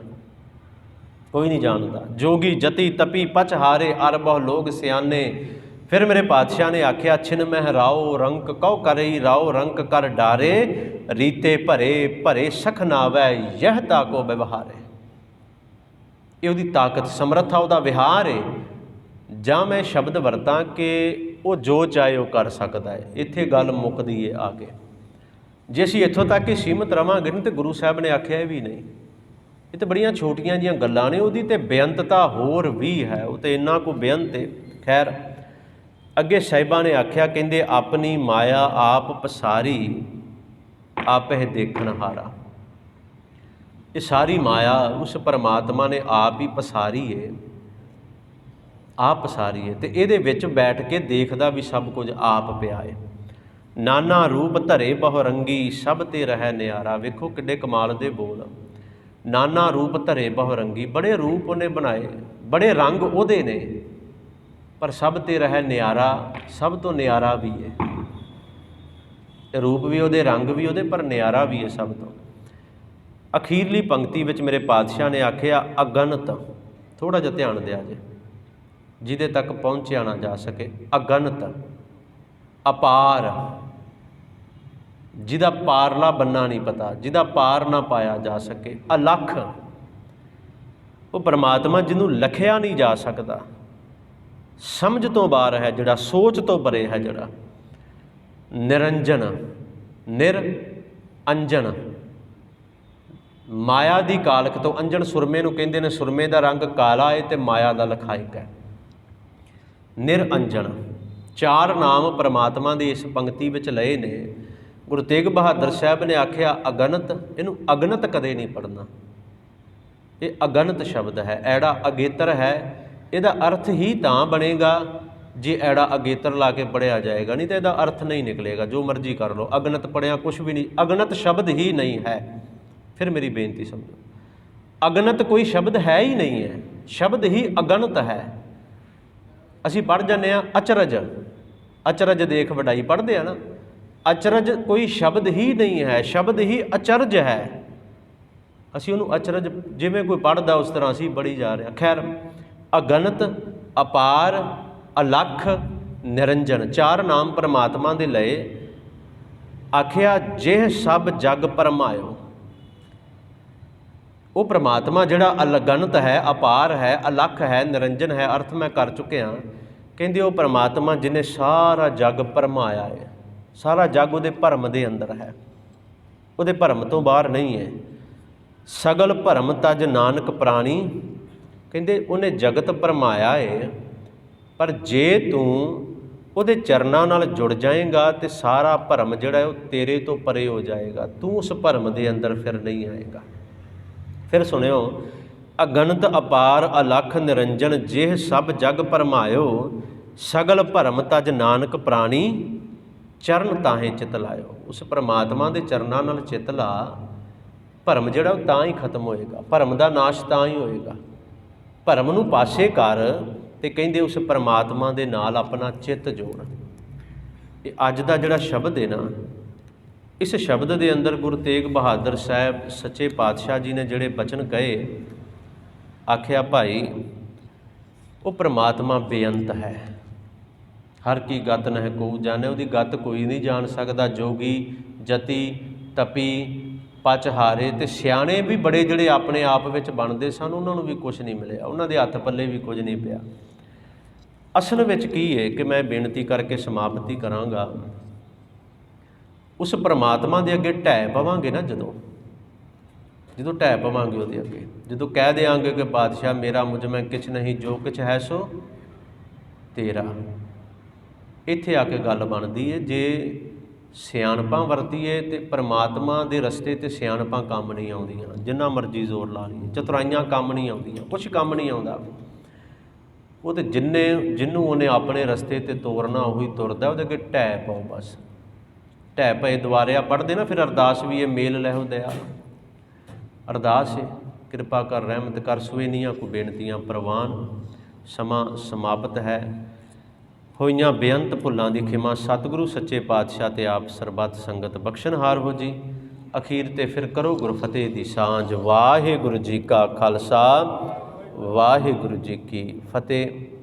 ਕੋਈ ਨਹੀਂ ਜਾਣਦਾ। ਜੋਗੀ ਜਤੀ ਤਪੀ ਪਚ ਹਾਰੇ, ਅਰ ਬਹੁ ਲੋਗ ਸਿਆਣੇ। ਫਿਰ ਮੇਰੇ ਪਾਤਸ਼ਾਹ ਨੇ ਆਖਿਆ ਛਿਨ ਮਹਿ ਰਾਓ ਰੰਕ ਕਉ ਕਰਈ ਰਾਓ, ਰੰਕ ਕਰ ਡਾਰੇ ਰੀਤੇ ਭਰੇ ਭਰੇ ਸਖ ਨਾਵੈ, ਯਹ ਤਾ ਕੋ ਵਿਵਹਾਰੇ। ਇਹ ਉਹਦੀ ਤਾਕਤ ਸਮਰੱਥਾ, ਉਹਦਾ ਵਿਹਾਰ ਹੈ। ਜਾਂ ਮੈਂ ਸ਼ਬਦ ਵਰਤਾਂ ਕਿ ਉਹ ਜੋ ਚਾਹੇ ਉਹ ਕਰ ਸਕਦਾ ਹੈ। ਇੱਥੇ ਗੱਲ ਮੁੱਕਦੀ ਹੈ ਆ ਕੇ। ਜੇ ਅਸੀਂ ਇੱਥੋਂ ਤੱਕ ਹੀ ਸੀਮਤ ਰਵਾਂਗੇ ਨਾ, ਤੇ ਗੁਰੂ ਸਾਹਿਬ ਨੇ ਆਖਿਆ ਵੀ ਨਹੀਂ। ਇਹ ਤਾਂ ਬੜੀਆਂ ਛੋਟੀਆਂ ਜਿਹੀਆਂ ਗੱਲਾਂ ਨੇ, ਉਹਦੀ ਤਾਂ ਬੇਅੰਤਤਾ ਹੋਰ ਵੀ ਹੈ। ਉਹ ਤਾਂ ਇੰਨਾ ਕੁ ਬੇਅੰਤ ਹੈ। ਖੈਰ ਅੱਗੇ ਸਾਹਿਬਾਂ ਨੇ ਆਖਿਆ, ਕਹਿੰਦੇ ਆਪਣੀ ਮਾਇਆ ਆਪ ਪਸਾਰੀ, ਆਪੇ ਦੇਖਣ ਹਾਰਾ। ਇਹ ਸਾਰੀ ਮਾਇਆ ਉਸ ਪਰਮਾਤਮਾ ਨੇ ਆਪ ਹੀ ਪਸਾਰੀ ਹੈ, ਆਪ ਪਸਾਰੀ ਹੈ, ਤੇ ਇਹਦੇ ਵਿੱਚ ਬੈਠ ਕੇ ਦੇਖਦਾ ਵੀ ਸਭ ਕੁਝ ਆਪ ਪਿਆ ਹੈ। ਨਾਨਾ ਰੂਪ ਧਰੇ ਬਹੁ ਰੰਗੀ, ਸਭ ਤੇ ਰਹਿ ਨਿਆਰਾ। ਵੇਖੋ ਕਿੱਡੇ ਕਮਾਲ ਦੇ ਬੋਲ। ਨਾਨਾ ਰੂਪ ਧਰੇ ਬਹੁ ਰੰਗੀ, ਬੜੇ ਰੂਪ ਉਹਨੇ ਬਣਾਏ, ਬੜੇ ਰੰਗ ਉਹਦੇ ਨੇ, ਪਰ ਸਭ ਤੇ ਰਹਿ ਨਿਆਰਾ, ਸਭ ਤੋਂ ਨਿਆਰਾ ਵੀ ਹੈ। ਰੂਪ ਵੀ ਉਹਦੇ, ਰੰਗ ਵੀ ਉਹਦੇ, ਪਰ ਨਿਆਰਾ ਵੀ ਹੈ ਸਭ ਤੋਂ। ਅਖੀਰਲੀ ਪੰਕਤੀ ਵਿੱਚ ਮੇਰੇ ਪਾਤਸ਼ਾਹ ਨੇ ਆਖਿਆ ਅਗਨਤ। ਥੋੜ੍ਹਾ ਜਿਹਾ ਧਿਆਨ ਦਿਆ ਜੇ, ਜਿਹਦੇ ਤੱਕ ਪਹੁੰਚਿਆ ਨਾ ਜਾ ਸਕੇ। ਅਗਨਤ, ਅਪਾਰ, ਜਿਹਦਾ ਪਾਰਲਾ ਬੰਨਾ ਨਹੀਂ ਪਤਾ, ਜਿਹਦਾ ਪਾਰ ਨਾ ਪਾਇਆ ਜਾ ਸਕੇ। ਅਲੱਖ, ਉਹ ਪਰਮਾਤਮਾ ਜਿਹਨੂੰ ਲਖਿਆ ਨਹੀਂ ਜਾ ਸਕਦਾ, ਸਮਝ ਤੋਂ ਬਾਹਰ ਹੈ ਜਿਹੜਾ, ਸੋਚ ਤੋਂ ਪਰੇ ਹੈ ਜਿਹੜਾ। ਨਿਰੰਜਨ, ਨਿਰ ਅੰਜਨ, ਮਾਇਆ ਦੀ ਕਾਲਖ ਤੋਂ ਅੰਜਨ ਸੁਰਮੇ ਨੂੰ ਕਹਿੰਦੇ ਨੇ। ਸੁਰਮੇ ਦਾ ਰੰਗ ਕਾਲਾ ਹੈ ਤੇ ਮਾਇਆ ਦਾ ਲਖਾਇਕ ਹੈ। ਨਿਰਅੰਜਨ, 4 ਨਾਮ ਪਰਮਾਤਮਾ ਦੇ ਇਸ ਪੰਕਤੀ ਵਿੱਚ ਲਏ ਨੇ। ਗੁਰੂ ਤੇਗ ਬਹਾਦਰ ਸਾਹਿਬ ਨੇ ਆਖਿਆ ਅਗਨਤ, ਇਹਨੂੰ ਅਗਨਤ ਕਦੇ ਨਹੀਂ ਪੜ੍ਹਨਾ। ਇਹ ਅਗਨਤ ਸ਼ਬਦ ਹੈ, ਐੜਾ ਅਗੇਤਰ ਹੈ। ਇਹਦਾ ਅਰਥ ਹੀ ਤਾਂ ਬਣੇਗਾ ਜੇ ਐੜਾ ਅਗੇਤਰ ਲਾ ਕੇ ਪੜ੍ਹਿਆ ਜਾਏਗਾ, ਨਹੀਂ ਤਾਂ ਇਹਦਾ ਅਰਥ ਨਹੀਂ ਨਿਕਲੇਗਾ। ਜੋ ਮਰਜ਼ੀ ਕਰ ਲਓ, ਅਗਨਤ ਪੜ੍ਹਿਆ ਕੁਛ ਵੀ ਨਹੀਂ। ਅਗਨਤ ਸ਼ਬਦ ਹੀ ਨਹੀਂ ਹੈ। ਫਿਰ ਮੇਰੀ ਬੇਨਤੀ ਸਮਝੋ, ਅਗਨਤ ਕੋਈ ਸ਼ਬਦ ਹੈ ਹੀ ਨਹੀਂ ਹੈ, ਸ਼ਬਦ ਹੀ ਅਗਨਤ ਹੈ। ਅਸੀਂ ਪੜ੍ਹ ਜਾਂਦੇ ਹਾਂ ਅਚਰਜ, ਅਚਰਜ ਦੇਖ ਵਡਾਈ ਪੜ੍ਹਦੇ ਆ ਨਾ। ਅਚਰਜ ਕੋਈ ਸ਼ਬਦ ਹੀ ਨਹੀਂ ਹੈ, ਸ਼ਬਦ ਹੀ ਅਚਰਜ ਹੈ। ਅਸੀਂ ਉਹਨੂੰ ਅਚਰਜ ਜਿਵੇਂ ਕੋਈ ਪੜ੍ਹਦਾ ਉਸ ਤਰ੍ਹਾਂ ਅਸੀਂ ਪੜ੍ਹੀ ਜਾ ਰਹੇ ਹਾਂ। ਖੈਰ ਅਗਨਤ, ਅਪਾਰ, ਅਲੱਖ, ਨਿਰੰਜਨ, 4 ਨਾਮ ਪਰਮਾਤਮਾ ਦੇ ਲਏ। ਆਖਿਆ ਜਿਹ ਸਭ ਜਗ ਪਰਮਾਇਓ। ਉਹ ਪਰਮਾਤਮਾ ਜਿਹੜਾ ਅਲਗਨਤ ਹੈ, ਅਪਾਰ ਹੈ, ਅਲੱਖ ਹੈ, ਨਿਰੰਜਨ ਹੈ, ਅਰਥ ਮੈਂ ਕਰ ਚੁੱਕਿਆ। ਕਹਿੰਦੇ ਉਹ ਪਰਮਾਤਮਾ ਜਿਹਨੇ ਸਾਰਾ ਜਗ ਭਰਮਾਇਆ ਹੈ। ਸਾਰਾ ਜਗ ਉਹਦੇ ਭਰਮ ਦੇ ਅੰਦਰ ਹੈ, ਉਹਦੇ ਭਰਮ ਤੋਂ ਬਾਹਰ ਨਹੀਂ ਹੈ। ਸਗਲ ਭਰਮ ਤਜ ਨਾਨਕ ਪ੍ਰਾਣੀ, ਕਹਿੰਦੇ ਉਹਨੇ ਜਗਤ ਭਰਮਾਇਆ ਹੈ, ਪਰ ਜੇ ਤੂੰ ਉਹਦੇ ਚਰਨਾਂ ਨਾਲ ਜੁੜ ਜਾਏਗਾ ਤੇ ਸਾਰਾ ਭਰਮ ਜਿਹੜਾ ਉਹ ਤੇਰੇ ਤੋਂ ਪਰੇ ਹੋ ਜਾਏਗਾ। ਤੂੰ ਉਸ ਭਰਮ ਦੇ ਅੰਦਰ ਫਿਰ ਨਹੀਂ ਆਏਗਾ। ਫਿਰ ਸੁਣਿਓ, ਅਗਨਤ ਅਪਾਰ ਅਲੱਖ ਨਿਰੰਜਨ, ਜਿਹ ਸਭ ਜਗ ਭਰਮਾਇਓ, ਸਗਲ ਭਰਮ ਤਜ ਨਾਨਕ ਪ੍ਰਾਣੀ, ਚਰਨ ਤਾਹੇ ਚਿਤ ਲਾਇਓ। ਉਸ ਪਰਮਾਤਮਾ ਦੇ ਚਰਨਾਂ ਨਾਲ ਚਿੱਤ ਲਾ, ਭਰਮ ਜਿਹੜਾ ਉਹ ਤਾਂ ਹੀ ਖਤਮ ਹੋਏਗਾ, ਭਰਮ ਦਾ ਨਾਸ਼ ਤਾਂ ਹੀ ਹੋਏਗਾ। ਭਰਮ ਨੂੰ ਪਾਸੇ ਕਰ ਤੇ ਕਹਿੰਦੇ ਉਸ ਪਰਮਾਤਮਾ ਦੇ ਨਾਲ ਆਪਣਾ ਚਿੱਤ ਜੋੜ। ਇਹ ਅੱਜ ਦਾ ਜਿਹੜਾ ਸ਼ਬਦ ਹੈ ਨਾ, ਇਸ ਸ਼ਬਦ ਦੇ ਅੰਦਰ ਗੁਰੂ ਤੇਗ ਬਹਾਦਰ ਸਾਹਿਬ ਸੱਚੇ ਪਾਤਸ਼ਾਹ ਜੀ ਨੇ ਜਿਹੜੇ ਬਚਨ ਕਹੇ, ਆਖਿਆ ਭਾਈ ਉਹ ਪਰਮਾਤਮਾ ਬੇਅੰਤ ਹੈ, ਹਰ ਕੀ ਗਤ ਨਹਿ ਕੋ ਜਾਣੈ। ਉਹਦੀ ਗਤ ਕੋਈ ਨਹੀਂ ਜਾਣ ਸਕਦਾ। ਜੋਗੀ ਜਤੀ ਤਪੀ ਪਚਹਾਰੇ ਤੇ ਸਿਆਣੇ ਵੀ ਬੜੇ ਜਿਹੜੇ ਆਪਣੇ ਆਪ ਵਿੱਚ ਬਣਦੇ ਸਨ, ਉਹਨਾਂ ਨੂੰ ਵੀ ਕੁਝ ਨਹੀਂ ਮਿਲਿਆ, ਉਹਨਾਂ ਦੇ ਹੱਥ ਪੱਲੇ ਵੀ ਕੁਝ ਨਹੀਂ ਪਿਆ। ਅਸਲ ਵਿੱਚ ਕੀ ਹੈ ਕਿ ਮੈਂ ਬੇਨਤੀ ਕਰਕੇ ਸਮਾਪਤੀ ਕਰਾਂਗਾ, ਉਸ ਪਰਮਾਤਮਾ ਦੇ ਅੱਗੇ ਢਹਿ ਪਵਾਂਗੇ ਨਾ, ਜਦੋਂ ਢਹਿ ਪਵਾਂਗੇ ਉਹਦੇ ਅੱਗੇ, ਜਦੋਂ ਕਹਿ ਦਿਆਂਗੇ ਕਿ ਪਾਤਸ਼ਾਹ ਮੇਰਾ ਮੁਝ ਮੈਂ ਕਿਛ ਨਹੀਂ, ਜੋ ਕਿਛ ਹੈ ਸੋ ਤੇਰਾ, ਇੱਥੇ ਆ ਕੇ ਗੱਲ ਬਣਦੀ ਹੈ। ਜੇ ਸਿਆਣਪਾਂ ਵਰਤੀਏ ਤੇ ਪਰਮਾਤਮਾ ਦੇ ਰਸਤੇ ਤੇ ਸਿਆਣਪਾਂ ਕੰਮ ਨਹੀਂ ਆਉਂਦੀਆਂ, ਜਿੰਨਾ ਮਰਜ਼ੀ ਜ਼ੋਰ ਲਾ ਲਈਏ, ਚਤੁਰਾਈਆਂ ਕੰਮ ਨਹੀਂ ਆਉਂਦੀਆਂ, ਕੁਛ ਕੰਮ ਨਹੀਂ ਆਉਂਦਾ। ਉਹ ਤੇ ਜਿਹਨੂੰ ਉਹਨੇ ਆਪਣੇ ਰਸਤੇ ਤੇ ਤੋਰਨਾ ਉਹੀ ਤੁਰਦਾ, ਉਹਦੇ ਅੱਗੇ ਢਹਿ ਪਾਓ ਬਸ। ਢਹਿ ਪਏ ਦੁਆਰਿਆ ਪੜ੍ਹਦੇ ਨਾ ਫਿਰ ਅਰਦਾਸ ਵੀ, ਇਹ ਮੇਲ ਲਹਿੋ ਦਇਆ ਅਰਦਾਸ ਹੈ, ਕਿਰਪਾ ਕਰ ਰਹਿਮਤ ਕਰ ਸੁਏਨੀਆਂ ਕੋ ਬੇਨਤੀਆਂ ਪ੍ਰਵਾਨ। ਸਮਾਂ ਸਮਾਪਤ ਹੈ। ਹੋਈਆਂ ਬੇਅੰਤ ਭੁੱਲਾਂ ਦੀ ਖਿਮਾ ਸਤਿਗੁਰੂ ਸੱਚੇ ਪਾਤਸ਼ਾਹ ਤੇ ਆਪ ਸਰਬੱਤ ਸੰਗਤ ਬਖਸ਼ਣਹਾਰ ਹੋ ਜੀ। ਅਖੀਰ ਤੇ ਫਿਰ ਕਰੋ ਗੁਰਫਤਿਹ ਦੀ ਸਾਂਝ। ਵਾਹਿਗੁਰੂ ਜੀ ਕਾ ਖਾਲਸਾ, ਵਾਹਿਗੁਰੂ ਜੀ ਕੀ ਫਤਿਹ।